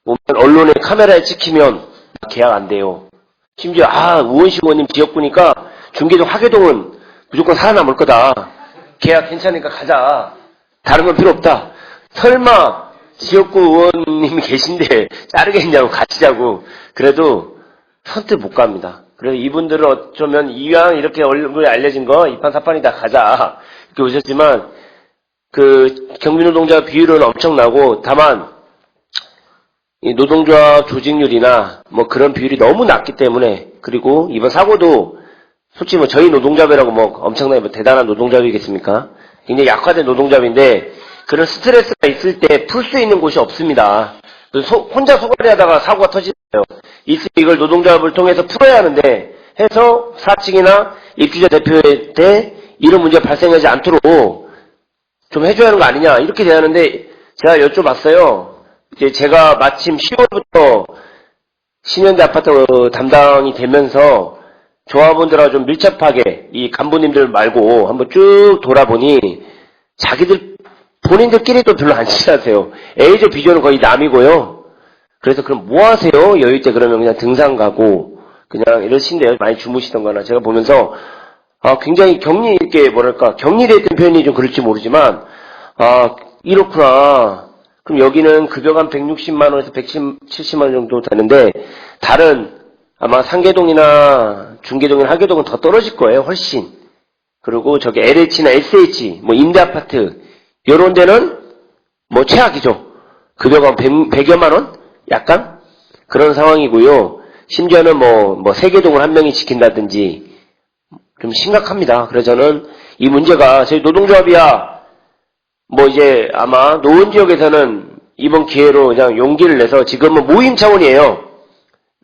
[SPEAKER 10] 보면 언론에 카메라에 찍히면 계약 안 돼요. 심지어, 우원식 의원님 지역구니까 중계동 하계동은 무조건 살아남을 거다. 계약 괜찮으니까 가자. 다른 건 필요 없다. 설마 지역구 의원님이 계신데 자르겠냐고 가시자고. 그래도 선뜻 못 갑니다. 그래서 이분들은 어쩌면 이왕 이렇게 얼굴에 알려진 거 이판사판이다 가자 이렇게 오셨지만 그 경비노동자 비율은 엄청나고 다만 이 노동조합 조직률이나 뭐 그런 비율이 너무 낮기 때문에, 그리고 이번 사고도 솔직히 뭐 저희 노동조합이라고 뭐 엄청나게 뭐 대단한 노동조합이겠습니까? 굉장히 약화된 노동조합인데 그런 스트레스가 있을 때 풀 수 있는 곳이 없습니다. 혼자 소갈이 하다가 사고가 터지잖아요. 이걸 노동조합을 통해서 풀어야 하는데 해서 사측이나 입주자 대표한테 이런 문제가 발생하지 않도록 좀 해줘야 하는 거 아니냐 이렇게 대하는데 제가 여쭤봤어요. 이제 제가 마침 10월부터 신현대 아파트 담당이 되면서 조합원들하고 좀 밀접하게 이 간부님들 말고 한번 쭉 돌아보니 자기들 본인들끼리도 별로 안 친하세요. A조 B조는 거의 남이고요. 그래서 그럼 뭐 하세요? 여유 때 그러면 그냥 등산 가고 그냥 이러신데요. 많이 주무시던 거나 제가 보면서 굉장히 격리 있게 뭐랄까 격리돼 있던 표현이 좀 그럴지 모르지만 이렇구나. 그럼 여기는 급여가 한 160만 원에서 170만 원 정도 되는데 다른 아마 상계동이나 중계동이나 하계동은 더 떨어질 거예요. 훨씬. 그리고 저기 LH나 SH 뭐 임대아파트 요런 데는 뭐 최악이죠. 급여가 100여만 원? 약간? 그런 상황이고요. 심지어는 뭐 세계동을 한 명이 지킨다든지 좀 심각합니다. 그래서 저는 이 문제가 저희 노동조합이야 뭐 이제 아마 노원 지역에서는 이번 기회로 그냥 용기를 내서 지금은 모임 차원이에요.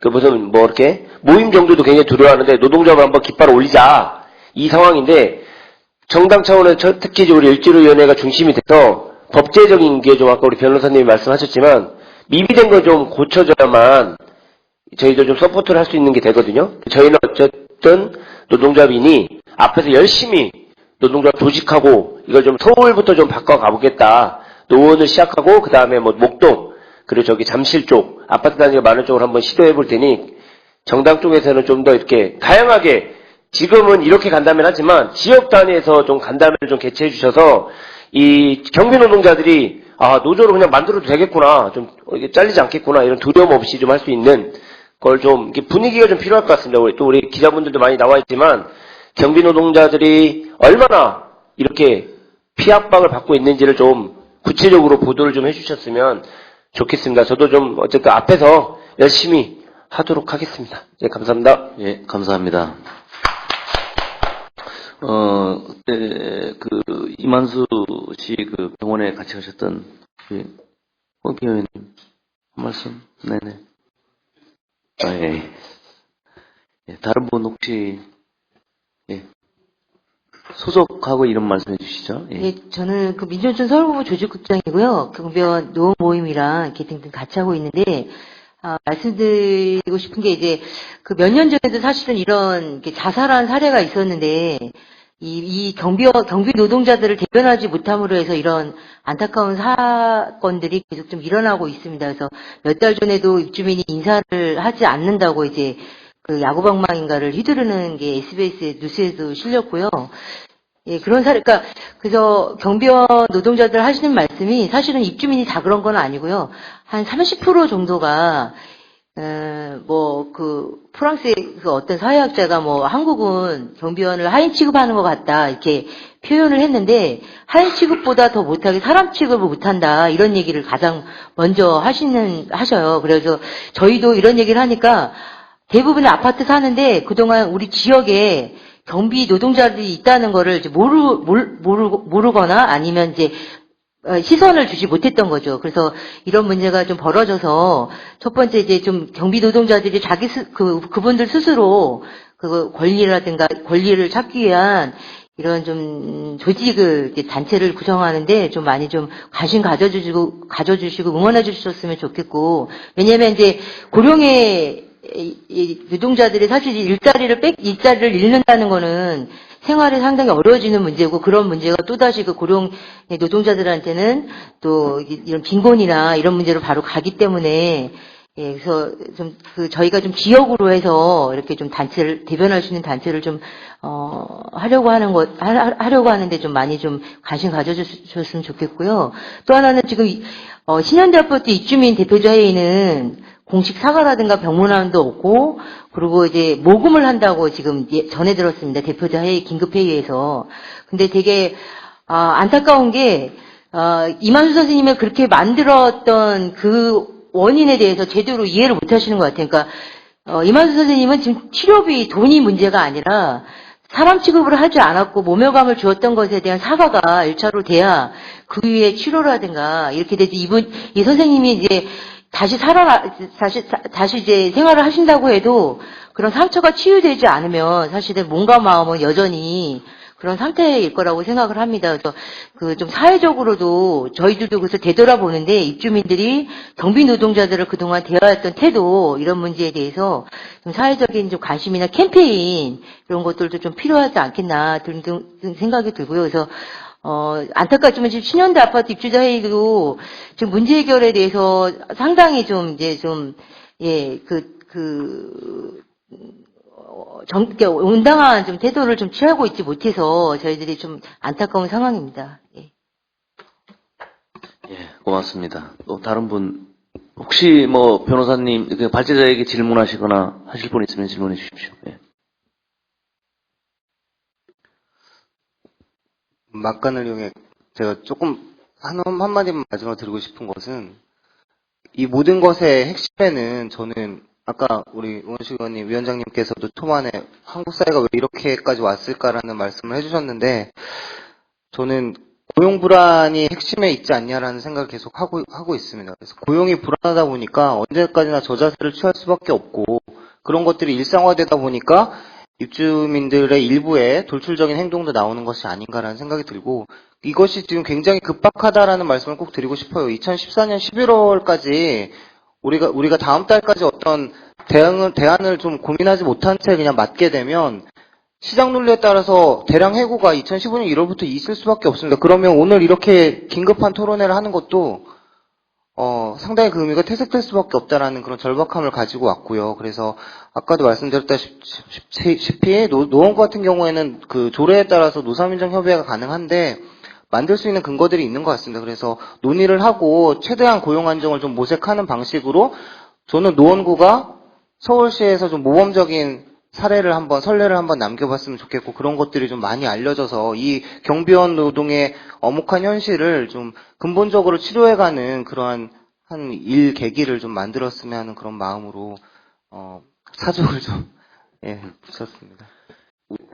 [SPEAKER 10] 그 무슨 뭐 이렇게 모임 정도도 굉장히 두려워하는데 노동조합을 한번 깃발을 올리자 이 상황인데 정당 차원에서 특히 우리 일지로위원회가 중심이 돼서 법제적인 게 좀 아까 우리 변호사님이 말씀하셨지만 미비된 거 좀 고쳐져야만 저희도 좀 서포트를 할 수 있는 게 되거든요. 저희는 어쨌든 노동조합이니 앞에서 열심히 노동조합 조직하고 이걸 좀 서울부터 좀 바꿔 가보겠다. 노원을 시작하고 그 다음에 뭐 목동 그리고 저기 잠실 쪽 아파트 단지가 많은 쪽으로 한번 시도해 볼 테니 정당 쪽에서는 좀 더 이렇게 다양하게 지금은 이렇게 간담회를 하지만 지역 단위에서 좀 간담회를 좀 개최해 주셔서 이 경비 노동자들이 노조로 그냥 만들어도 되겠구나 좀 이게 잘리지 않겠구나 이런 두려움 없이 좀 할 수 있는 걸 좀 분위기가 좀 필요할 것 같습니다. 또 우리 기자분들도 많이 나와 있지만 경비 노동자들이 얼마나 이렇게 피압박을 받고 있는지를 좀 구체적으로 보도를 좀 해주셨으면 좋겠습니다. 저도 좀 어쨌든 앞에서 열심히 하도록 하겠습니다. 네, 감사합니다.
[SPEAKER 2] 예, 감사합니다. 그때 이만수 씨 병원에 같이 가셨던 홍기 의원님 한 말씀. 네네. 예. 예, 다른 분 혹시 소속하고 이런 말씀해 주시죠. 예.
[SPEAKER 11] 예, 저는 민주노총 서울부부 조직국장이고요. 경비원 노원 모임이랑 이렇게 등등 같이 하고 있는데, 말씀드리고 싶은 게 이제 몇 년 전에도 사실은 이런 이렇게 자살한 사례가 있었는데, 이 경비 노동자들을 대변하지 못함으로 해서 이런 안타까운 사건들이 계속 좀 일어나고 있습니다. 그래서 몇 달 전에도 입주민이 인사를 하지 않는다고 이제 야구방망인가를 휘두르는 게 SBS 뉴스에도 실렸고요. 예, 그런 사례, 그래서 경비원 노동자들 하시는 말씀이 사실은 입주민이 다 그런 건 아니고요. 한 30% 정도가, 프랑스의 어떤 사회학자가 한국은 경비원을 하인 취급하는 것 같다, 이렇게 표현을 했는데, 하인 취급보다 더 못하게 사람 취급을 못한다, 이런 얘기를 가장 먼저 하셔요. 그래서 저희도 이런 얘기를 하니까, 대부분의 아파트 사는데 그동안 우리 지역에 경비 노동자들이 있다는 거를 이제 모르거나 아니면 이제 시선을 주지 못했던 거죠. 그래서 이런 문제가 좀 벌어져서 첫 번째 이제 좀 경비 노동자들이 그분들 스스로 권리를 찾기 위한 이런 좀 조직을 단체를 구성하는데 좀 많이 좀 관심 가져주시고 응원해 주셨으면 좋겠고 왜냐하면 이제 고령의 이 노동자들이 사실 일자리를 잃는다는 거는 생활이 상당히 어려워지는 문제고 그런 문제가 또다시 고령 노동자들한테는 또 이런 빈곤이나 이런 문제로 바로 가기 때문에 그래서 좀 저희가 좀 지역으로 해서 이렇게 좀 대변할 수 있는 단체를 좀 하려고 하는데 좀 많이 좀 관심 가져주셨으면 좋겠고요. 또 하나는 지금 신현대 아파트 입주민 대표자 회의는 공식 사과라든가 병문안도 없고, 그리고 이제 모금을 한다고 지금 전해 들었습니다. 대표자 회의, 긴급회의에서. 근데 되게, 안타까운 게, 이만수 선생님을 그렇게 만들었던 원인에 대해서 제대로 이해를 못 하시는 것 같아요. 그러니까, 이만수 선생님은 지금 치료비 돈이 문제가 아니라 사람 취급을 하지 않았고 모멸감을 주었던 것에 대한 사과가 1차로 돼야 그 위에 치료라든가 이렇게 되지 이 선생님이 이제 다시 이제 생활을 하신다고 해도 그런 상처가 치유되지 않으면 사실은 몸과 마음은 여전히 그런 상태일 거라고 생각을 합니다. 그래서 그 좀 사회적으로도 저희들도 그래서 되돌아보는데 입주민들이 경비 노동자들을 그동안 대화했던 태도 이런 문제에 대해서 좀 사회적인 좀 관심이나 캠페인 이런 것들도 좀 필요하지 않겠나 등등 생각이 들고요. 그래서 안타깝지만 지금 신현대 아파트 입주자 회의도 지금 문제 해결에 대해서 상당히 좀 이제 좀 이렇게 온당한 좀 태도를 좀 취하고 있지 못해서 저희들이 좀 안타까운 상황입니다. 예.
[SPEAKER 12] 예, 고맙습니다. 또 다른 분 혹시 뭐 변호사님 그 발제자에게 질문하시거나 하실 분 있으면 질문해 주십시오. 예.
[SPEAKER 9] 막간을 이용해 제가 조금 한마디만 마지막으로 드리고 싶은 것은 이 모든 것의 핵심에는 저는 아까 우리 우원식 의원님 위원장님께서도 초반에 한국 사회가 왜 이렇게까지 왔을까라는 말씀을 해주셨는데 저는 고용 불안이 핵심에 있지 않냐라는 생각을 계속 하고 있습니다. 그래서 고용이 불안하다 보니까 언제까지나 저자세를 취할 수밖에 없고 그런 것들이 일상화되다 보니까 입주민들의 일부의 돌출적인 행동도 나오는 것이 아닌가라는 생각이 들고 이것이 지금 굉장히 급박하다라는 말씀을 꼭 드리고 싶어요. 2014년 11월까지 우리가 다음 달까지 어떤 대안을 좀 고민하지 못한 채 그냥 맞게 되면 시장 논리에 따라서 대량 해고가 2015년 1월부터 있을 수밖에 없습니다. 그러면 오늘 이렇게 긴급한 토론회를 하는 것도 상당히 그 의미가 퇴색될 수밖에 없다라는 그런 절박함을 가지고 왔고요. 그래서 아까도 말씀드렸다시피 노원구 같은 경우에는 그 조례에 따라서 노사민정 협의가 가능한데 만들 수 있는 근거들이 있는 것 같습니다. 그래서 논의를 하고 최대한 고용 안정을 좀 모색하는 방식으로 저는 노원구가 서울시에서 좀 모범적인 선례를 한번 남겨봤으면 좋겠고 그런 것들이 좀 많이 알려져서 이 경비원 노동의 엄혹한 현실을 좀 근본적으로 치료해가는 그러한 한 일 계기를 좀 만들었으면 하는 그런 마음으로 사족을 좀 붙였습니다.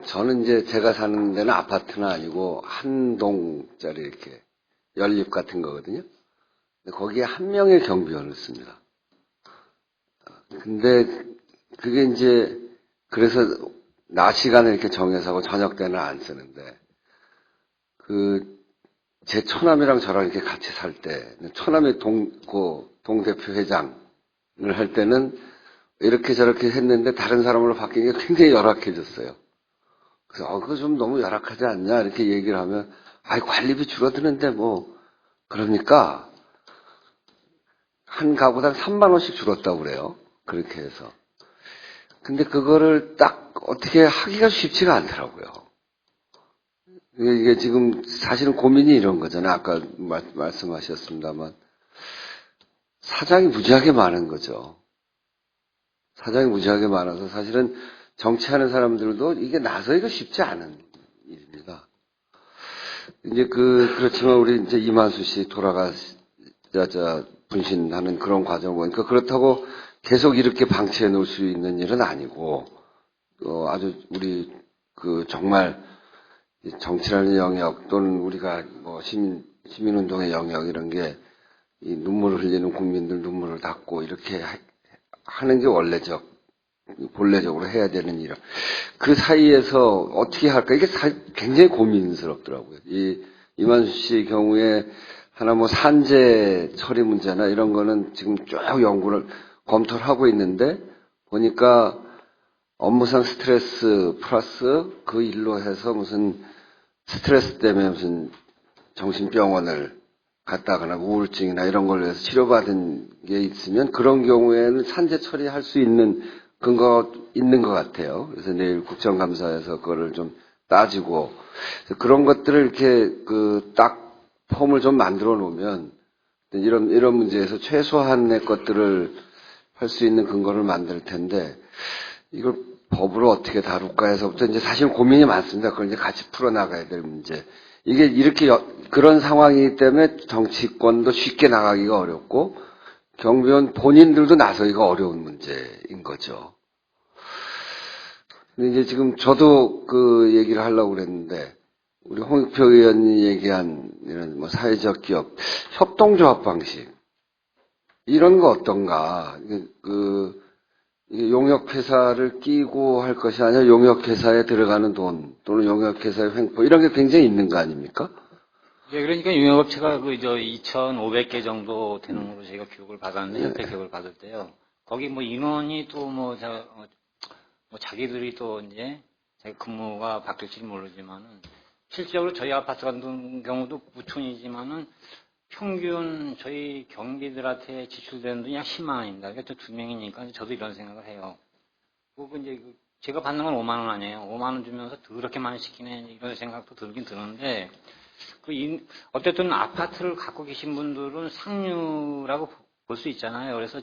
[SPEAKER 5] 저는 이제 제가 사는 데는 아파트는 아니고 한 동짜리 이렇게 연립 같은 거거든요. 근데 거기에 한 명의 경비원을 씁니다. 근데 그게 이제 그래서 낮 시간에 이렇게 정해서 하고 저녁 때는 안 쓰는데 제 처남이랑 저랑 이렇게 같이 살 때 처남이 동 대표 회장을 할 때는 이렇게 저렇게 했는데 다른 사람으로 바뀐 게 굉장히 열악해졌어요. 그래서 그거 좀 너무 열악하지 않냐 이렇게 얘기를 하면 관리비 줄어드는데 뭐 그러니까 한 가구당 3만 원씩 줄었다고 그래요. 그렇게 해서. 근데 그거를 딱 어떻게 하기가 쉽지가 않더라고요. 이게 지금 사실은 고민이 이런 거잖아요. 아까 말씀하셨습니다만 사장이 무지하게 많은 거죠. 사장이 무지하게 많아서 사실은 정치하는 사람들도 이게 나서기가 쉽지 않은 일입니다. 이제 그렇지만 우리 이제 이만수 씨 분신하는 그런 과정을 보니까 그렇다고 계속 이렇게 방치해 놓을 수 있는 일은 아니고, 아주 우리 정말 정치라는 영역 또는 우리가 뭐 시민운동의 영역 이런 게 이 눈물을 흘리는 국민들 눈물을 닦고 이렇게 하는 게 본래적으로 해야 되는 일. 그 사이에서 어떻게 할까? 이게 굉장히 고민스럽더라고요. 이만수 씨 경우에 하나 뭐 산재 처리 문제나 이런 거는 지금 쭉 검토를 하고 있는데 보니까 업무상 스트레스 플러스 그 일로 해서 무슨 스트레스 때문에 무슨 정신병원을 갔다거나 우울증이나 이런 걸로 해서 치료받은 게 있으면 그런 경우에는 산재 처리할 수 있는 근거 있는 것 같아요. 그래서 내일 국정감사에서 그거를 좀 따지고 그런 것들을 이렇게 딱 폼을 좀 만들어 놓으면 이런 문제에서 최소한의 것들을 할 수 있는 근거를 만들 텐데 이걸 법으로 어떻게 다룰까 해서부터 이제 사실 고민이 많습니다. 그걸 이제 같이 풀어나가야 될 문제. 이게 이렇게 그런 상황이기 때문에 정치권도 쉽게 나가기가 어렵고 경비원 본인들도 나서기가 어려운 문제인 거죠. 근데 이제 지금 저도 그 얘기를 하려고 그랬는데, 우리 홍익표 의원이 얘기한 이런 뭐 사회적 기업, 협동조합 방식, 이런 거 어떤가. 이게 용역회사를 끼고 할 것이 아니라 용역회사에 들어가는 돈, 또는 용역회사의 횡포, 이런 게 굉장히 있는 거 아닙니까?
[SPEAKER 8] 예, 그러니까 용역업체가 2,500개 정도 되는 걸로 저희가 교육을 받았는데, 협회 교육을 받을 때요. 거기 뭐 인원이 또 자기들이 또 이제 자기 근무가 바뀔지 모르지만은, 실제로 저희 아파트 같은 경우도 무촌이지만은 평균 저희 경비들한테 지출되는 돈이 약 10만 원입니다. 그러니까 또 2명이니까 저도 이런 생각을 해요. 그리고 이제 제가 받는 건 5만 원 아니에요. 5만 원 주면서 더럽게 많이 시키네 이런 생각도 들긴 드는데, 어쨌든 아파트를 갖고 계신 분들은 상류라고 볼 수 있잖아요. 그래서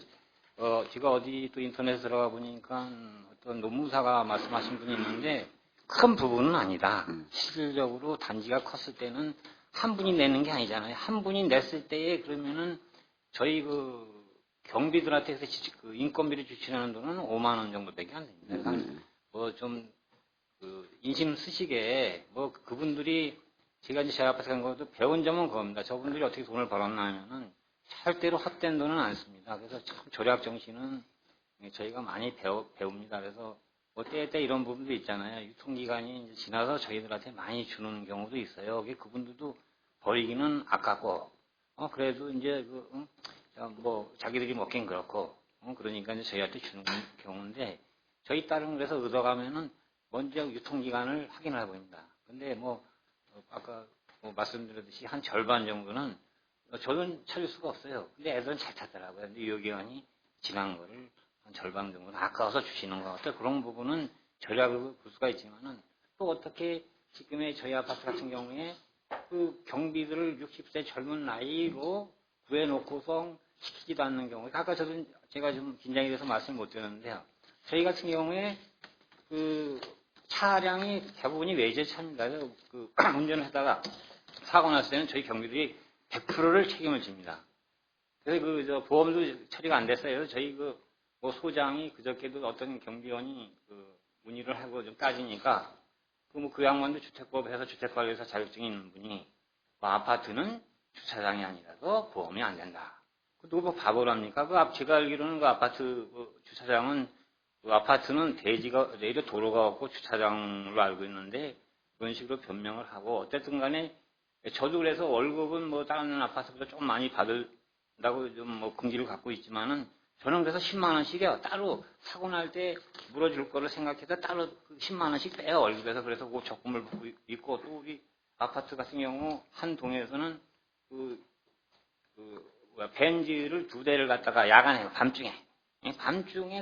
[SPEAKER 8] 제가 어디 또 인터넷에 들어가 보니까 어떤 노무사가 말씀하신 분이 있는데, 큰 부분은 아니다. 실질적으로 단지가 컸을 때는 한 분이 내는 게 아니잖아요. 한 분이 냈을 때에 그러면은 저희 경비들한테 인건비를 지출하는 돈은 5만 원 정도밖에 안 됩니다. 인심 쓰시게 그분들이 제가 이제 제 아파트 간 것도 배운 점은 그겁니다. 저분들이 어떻게 돈을 벌었나 하면은 절대로 헛된 돈은 안 씁니다. 그래서 참 절약 정신은 저희가 많이 배웁니다. 그래서 때에 이런 부분도 있잖아요. 유통기간이 이제 지나서 저희들한테 많이 주는 경우도 있어요. 그분들도 버리기는 아깝고, 그래도 이제 자기들이 먹긴 그렇고, 그러니까 이제 저희한테 주는 경우인데, 저희 딸은 그래서 얻어가면은 먼저 유통기간을 확인을 해봅니다. 근데 아까 말씀드렸듯이 한 절반 정도는 저는 찾을 수가 없어요. 근데 애들은 잘 찾더라고요. 근데 유효기간이 지난 거를 한 절반 정도는 아까워서 주시는 것 같아요. 그런 부분은 절약을 볼 수가 있지만은, 또 어떻게 지금의 저희 아파트 같은 경우에 경비들을 60세 젊은 나이로 구해놓고서 시키지도 않는 경우, 아까 제가 좀 긴장이 돼서 말씀 못 드렸는데요. 저희 같은 경우에 차량이 대부분이 외제차입니다. 운전을 하다가 사고 났을 때는 저희 경비들이 100%를 책임을 집니다. 그래서 보험도 처리가 안 됐어요. 그래서 저희 소장이 그저께도 어떤 경비원이 문의를 하고 좀 따지니까 그 양반도 주택법에서 주택관리사 자격증이 있는 분이 아파트는 주차장이 아니라서 보험이 안 된다. 누가 바보랍니까? 제가 알기로는 그 아파트 주차장은 아파트는 대지가 내려 도로가 없고 주차장으로 알고 있는데, 그런 식으로 변명을 하고, 어쨌든 간에 저도 그래서 월급은 다른 아파트보다 좀 많이 받는다고 좀 긍지를 갖고 있지만은, 저는 그래서 10만 원씩이요. 따로 사고 날 때 물어줄 거를 생각해서 따로 10만 원씩 빼요, 월급에서. 그래서 그 적금을 붓고 있고, 또 우리 아파트 같은 경우 한 동에서는 벤지를 2대를 갖다가 야간에 밤중에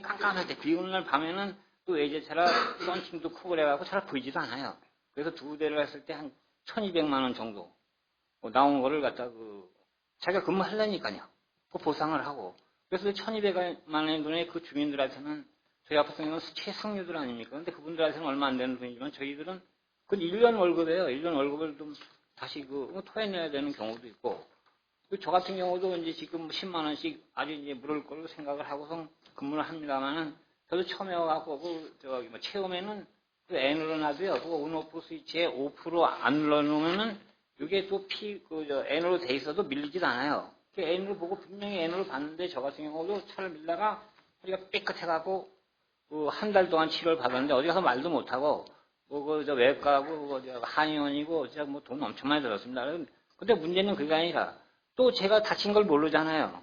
[SPEAKER 8] 깜깜할 때 비 오는 날 밤에는 또 외제차라 썬팅도 크고 그래가지고 잘 보이지도 않아요. 그래서 2대를 했을 때 한 1,200만 원 정도 나온 거를 갖다 자기가 근무하려니까요. 보상을 하고. 그래서 1,200만 원 돈에 주민들한테는 저희 아파트는 최상류들 아닙니까? 근데 그분들한테는 얼마 안 되는 돈이지만 저희들은 1년 월급이에요. 1년 월급을 좀 다시 토해내야 되는 경우도 있고. 저 같은 경우도 이제 지금 10만 원씩 아주 이제 물을 걸로 생각을 하고서 근무를 합니다만은, 저도 처음에 와갖고 체험에는 N으로 놔도요. 온오프 스위치에 5% 안 눌러놓으면은 이게 또 N으로 돼 있어도 밀리지도 않아요. N으로 보고 분명히 N으로 봤는데, 저 같은 경우도 차를 밀다가 허리가 삐끗해갖고 한 달 동안 치료를 받았는데 어디 가서 말도 못하고 외과고 한의원이고 돈 엄청 많이 들었습니다. 근데 문제는 그게 아니라 또 제가 다친 걸 모르잖아요.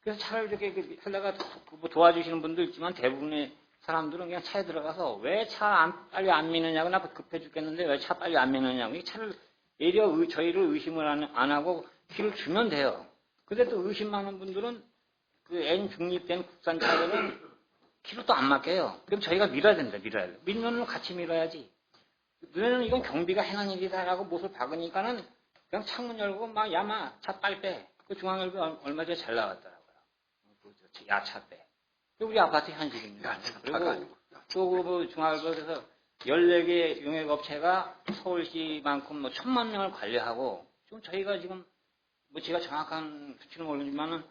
[SPEAKER 8] 그래서 차를 이렇게 하다가 도와주시는 분도 있지만, 대부분의 사람들은 그냥 차에 들어가서 왜 차 빨리 안 미느냐고, 나 급해 죽겠는데 왜 차 빨리 안 미느냐고, 이 차를 예리어 저희를 의심을 안 하고 키를 주면 돼요. 근데 또 의심 많은 분들은 N 중립된 국산 차들은 키로 또 안 맡겨요. 그럼 저희가 밀어야 된다, 밀어야 돼. 밀면은 같이 밀어야지. 너네는 이건 경비가 행한 일이다라고 못을 박으니까는 그냥 창문 열고 야마 차 빨리 빼. 중앙일보 얼마 전에 잘 나왔더라고요. 야차 빼. 우리 아파트 현실입니다. 그리고 또 중앙일보에서 14개 용역업체가 서울시만큼 1,000만 명을 관리하고, 지금 저희가 지금 제가 정확한 수치는 모르지만은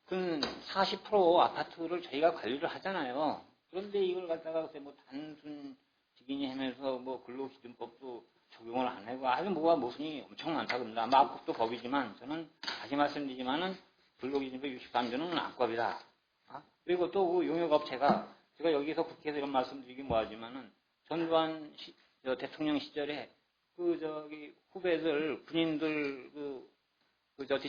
[SPEAKER 8] 근 40% 아파트를 저희가 관리를 하잖아요. 그런데 이걸 갖다가 뭐 단순 직인이 하면서 뭐 근로기준법도 적용을 안 하고 아주 뭐가 모순이 엄청 많다 그럽니다. 아마 악법도 법이지만 저는 다시 말씀드리지만은 근로기준법 63조는 악법이다. 그리고 또 그 용역업체가 제가 여기서 국회에서 이런 말씀드리긴 뭐하지만은 전두환 대통령 시절에 후배들 군인들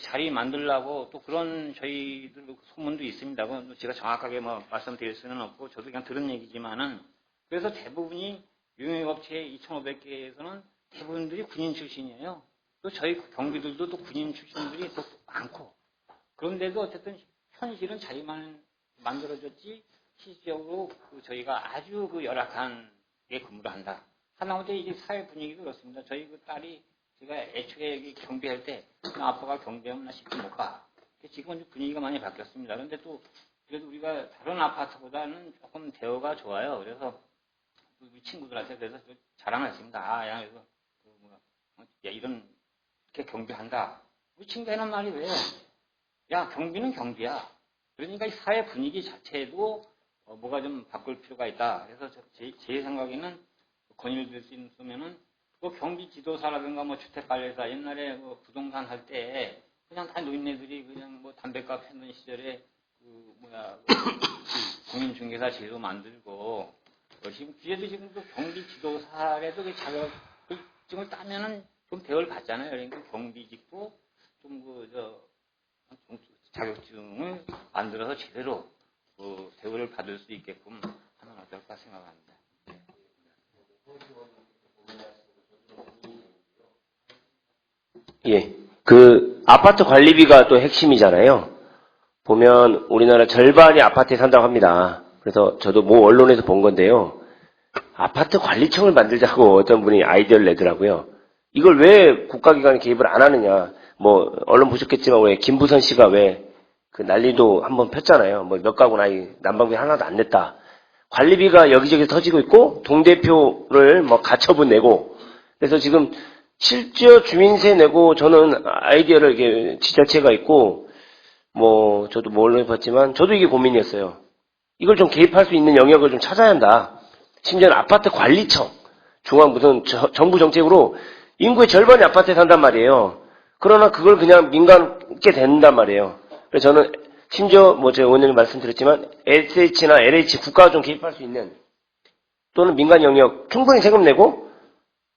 [SPEAKER 8] 자리 만들라고 또 그런 저희들 소문도 있습니다. 제가 정확하게 뭐 말씀드릴 수는 없고 저도 그냥 들은 얘기지만은 그래서 대부분이 용역업체 2,500개에서는 대부분들이 군인 출신이에요. 또 저희 경비들도 또 군인 출신들이 또 많고 그런데도 어쨌든 현실은 자리만 만들어졌지 실질적으로 저희가 아주 열악한 게 근무를 한다. 하나못해 이게 사회 분위기도 그렇습니다. 저희 딸이 제가 애초에 여기 경비할 때 아빠가 경비하면 나 쉽게 못 가. 지금은 분위기가 많이 바뀌었습니다. 그런데 또 그래도 우리가 다른 아파트보다는 조금 대우가 좋아요. 그래서 우리 친구들한테 그래서 자랑했습니다. 야, 그래서 야, 이렇게 경비한다. 우리 친구 하는 말이 왜? 야, 경비는 경비야. 그러니까 이 사회 분위기 자체도 뭐가 좀 바꿀 필요가 있다. 그래서 제 생각에는 건의를 드릴 수 있으면은 경비 지도사라든가 뭐 주택관리사 옛날에 부동산 할 때 그냥 다 노인네들이 그냥 뭐 담배값 했는 시절에 공인중개사 제도 만들고 지금 뒤에도 지금 경비 지도사라도 그 자격증을 따면은 좀 대우를 받잖아요. 그러니까 경비직도 좀 자격증을 만들어서 제대로 대우를 받을 수 있게끔 하면 어떨까 생각합니다.
[SPEAKER 10] 예. 아파트 관리비가 또 핵심이잖아요. 보면 우리나라 절반이 아파트에 산다고 합니다. 그래서 저도 모 언론에서 본 건데요. 아파트 관리청을 만들자고 어떤 분이 아이디어를 내더라고요. 이걸 왜 국가기관이 개입을 안 하느냐. 뭐, 언론 보셨겠지만 왜 김부선 씨가 왜 그 난리도 한번 폈잖아요. 뭐 몇 가구나 난방비 하나도 안 냈다. 관리비가 여기저기 터지고 있고 동대표를 뭐 가처분 내고 그래서 지금 실제 주민세 내고 저는 아이디어를 이렇게 지자체가 있고 뭐 저도 몰래 봤지만 저도 이게 고민이었어요. 이걸 좀 개입할 수 있는 영역을 좀 찾아야 한다. 심지어는 아파트 관리청 중앙 무슨 정부 정책으로 인구의 절반이 아파트에 산단 말이에요. 그러나 그걸 그냥 민간께 된단 말이에요. 그래서 저는 심지어 뭐 제가 의원님 말씀드렸지만 SH나 LH 국가가 좀 개입할 수 있는 또는 민간 영역 충분히 세금 내고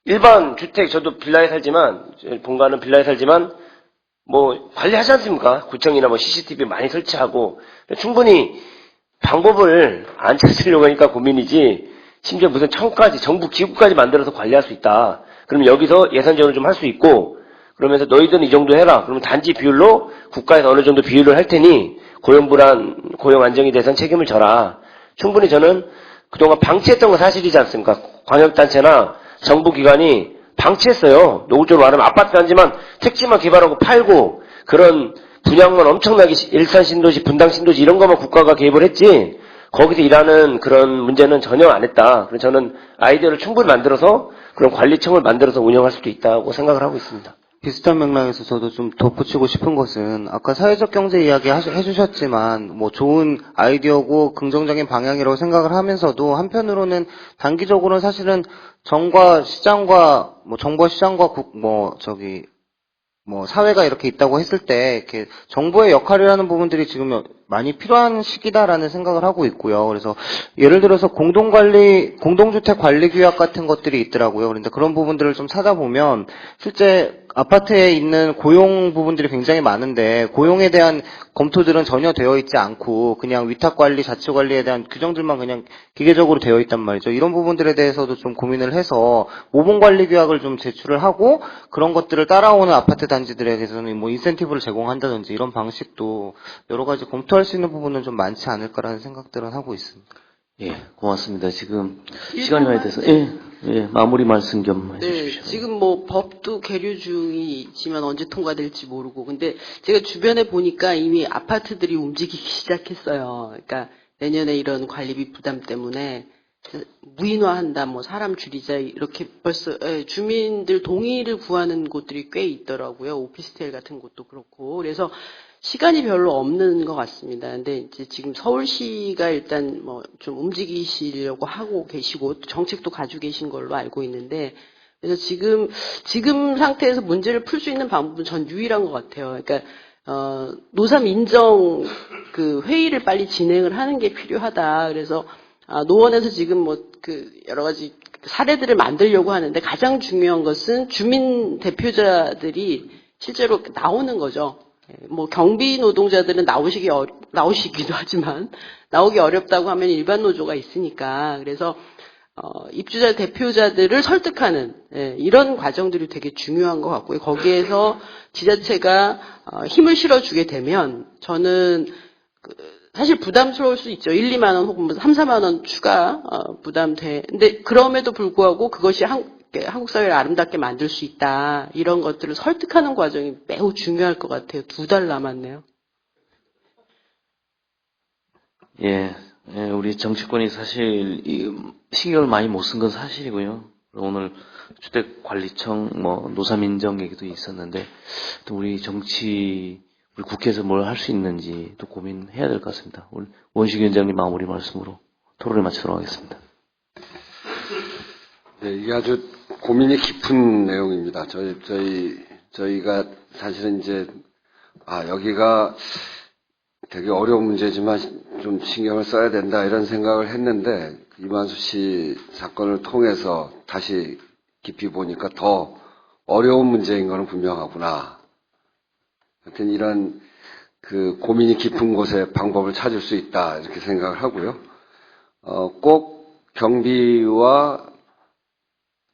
[SPEAKER 10] 일반 주택 저도 빌라에 살지만 본가는 빌라에 살지만 뭐 관리하지 않습니까? 구청이나 뭐 CCTV 많이 설치하고 충분히 방법을 안 찾으려고 하니까 고민이지 심지어 무슨 청까지 정부 기구까지 만들어서 관리할 수 있다. 그럼 여기서 예산 지원을 좀 할 수 있고 그러면서 너희들은 이 정도 해라. 그러면 단지 비율로 국가에서 어느 정도 비율을 할 테니 고용불안, 고용 안정에 대해서는 책임을 져라. 충분히 저는 그동안 방치했던 건 사실이지 않습니까? 광역단체나 정부기관이 방치했어요. 노골적으로 말하면 아파트 단지만 택지만 개발하고 팔고 그런 분양만 엄청나게 일산신도시, 분당신도시 이런 것만 국가가 개입을 했지 거기서 일하는 그런 문제는 전혀 안 했다. 그래서 저는 아이디어를 충분히 만들어서 그런 관리청을 만들어서 운영할 수도 있다고 생각을 하고 있습니다.
[SPEAKER 9] 비슷한 맥락에서 저도 좀 덧붙이고 싶은 것은 아까 사회적 경제 이야기 해주셨지만 뭐 좋은 아이디어고 긍정적인 방향이라고 생각을 하면서도 한편으로는 단기적으로는 사실은 정부와 시장과 사회가 이렇게 있다고 했을 때 이렇게 정부의 역할이라는 부분들이 지금 많이 필요한 시기다라는 생각을 하고 있고요. 그래서 예를 들어서 공동주택 관리 규약 같은 것들이 있더라고요. 그런데 그런 부분들을 좀 찾아보면 실제 아파트에 있는 고용 부분들이 굉장히 많은데 고용에 대한 검토들은 전혀 되어 있지 않고 그냥 위탁관리, 자치관리에 대한 규정들만 그냥 기계적으로 되어 있단 말이죠. 이런 부분들에 대해서도 좀 고민을 해서 모범관리 규약을 좀 제출을 하고 그런 것들을 따라오는 아파트 단지들에게서는 뭐 인센티브를 제공한다든지 이런 방식도 여러 가지 검토할 수 있는 부분은 좀 많지 않을까라는 생각들은 하고 있습니다.
[SPEAKER 12] 예, 고맙습니다. 지금 시간이 많이 돼서 마무리 말씀 좀 해주십시오.
[SPEAKER 4] 지금 뭐 법도 계류 중이지만 언제 통과될지 모르고 근데 제가 주변에 보니까 이미 아파트들이 움직이기 시작했어요. 그러니까 내년에 이런 관리비 부담 때문에 무인화한다, 뭐 사람 줄이자 이렇게 벌써 주민들 동의를 구하는 곳들이 꽤 있더라고요. 오피스텔 같은 곳도 그렇고 그래서 시간이 별로 없는 것 같습니다. 근데 이제 지금 서울시가 일단 뭐 좀 움직이시려고 하고 계시고 또 정책도 가지고 계신 걸로 알고 있는데, 그래서 지금 상태에서 문제를 풀 수 있는 방법은 전 유일한 것 같아요. 그러니까 노삼 인정 그 회의를 빨리 진행을 하는 게 필요하다. 그래서 노원에서 지금 뭐 그 여러 가지 사례들을 만들려고 하는데, 가장 중요한 것은 주민 대표자들이 실제로 나오는 거죠. 뭐 경비 노동자들은 나오시기도 하지만 나오기 어렵다고 하면 일반 노조가 있으니까, 그래서 입주자 대표자들을 설득하는 이런 과정들이 되게 중요한 것 같고요. 거기에서 지자체가 힘을 실어주게 되면 저는 사실 부담스러울 수 있죠. 1, 2만 원 혹은 3, 4만 원 추가 부담돼. 근데 그럼에도 불구하고 그것이 한국 사회를 아름답게 만들 수 있다. 이런 것들을 설득하는 과정이 매우 중요할 것 같아요. 2달 남았네요.
[SPEAKER 12] 예, 우리 정치권이 사실 신경을 많이 못 쓴 건 사실이고요. 오늘 주택관리청, 노사민정 얘기도 있었는데, 또 우리 국회에서 뭘 할 수 있는지 또 고민해야 될 것 같습니다. 오늘 원식 위원장님 마무리 말씀으로 토론을 마치도록 하겠습니다.
[SPEAKER 5] 네, 이게 아주 고민이 깊은 내용입니다. 저희가 사실은 이제, 여기가 되게 어려운 문제지만 좀 신경을 써야 된다 이런 생각을 했는데, 이만수 씨 사건을 통해서 다시 깊이 보니까 더 어려운 문제인 거는 분명하구나. 하여튼 이런 그 고민이 깊은 곳에 방법을 찾을 수 있다 이렇게 생각을 하고요. 꼭 경비와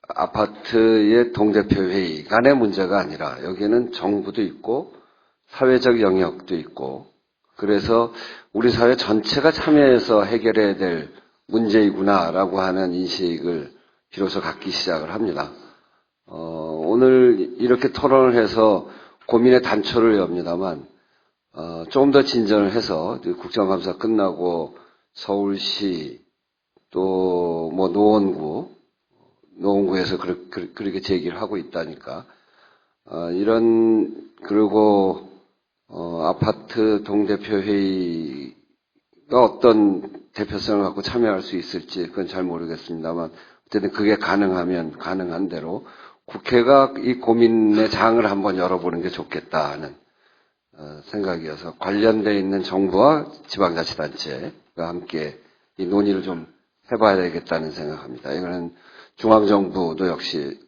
[SPEAKER 5] 아파트의 동대표 회의 간의 문제가 아니라 여기는 정부도 있고 사회적 영역도 있고, 그래서 우리 사회 전체가 참여해서 해결해야 될 문제이구나라고 하는 인식을 비로소 갖기 시작을 합니다. 오늘 이렇게 토론을 해서 고민의 단초를 엽니다만, 조금 더 진전을 해서 국정감사 끝나고 서울시 또 뭐 노원구에서 그렇게 제기를 하고 있다니까, 그리고 아파트 동대표 회의가 어떤 대표성을 갖고 참여할 수 있을지 그건 잘 모르겠습니다만, 어쨌든 그게 가능하면 가능한 대로 국회가 이 고민의 장을 한번 열어보는 게 좋겠다 하는 생각이어서, 관련되어 있는 정부와 지방자치단체가 함께 이 논의를 좀 해봐야 되겠다는 생각합니다. 이거는 중앙정부도 역시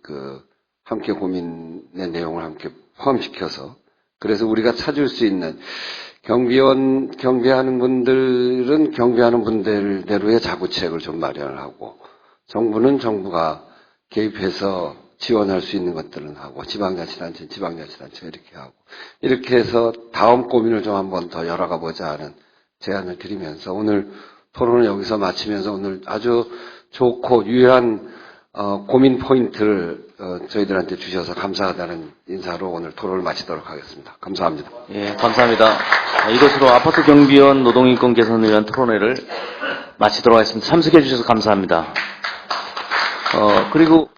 [SPEAKER 5] 함께 고민의 내용을 함께 포함시켜서, 그래서 우리가 찾을 수 있는 경비하는 분들은 경비하는 분들대로의 자구책을 좀 마련을 하고, 정부는 정부가 개입해서 지원할 수 있는 것들은 하고, 지방자치단체는 지방자치단체가 이렇게 하고, 이렇게 해서 다음 고민을 좀 한번 더 열어가 보자 하는 제안을 드리면서, 오늘 토론을 여기서 마치면서 오늘 아주 좋고 유효한 고민 포인트를 저희들한테 주셔서 감사하다는 인사로 오늘 토론을 마치도록 하겠습니다. 감사합니다.
[SPEAKER 12] 예, 감사합니다. 이것으로 아파트 경비원 노동인권 개선을 위한 토론회를 마치도록 하겠습니다. 참석해 주셔서 감사합니다. 그리고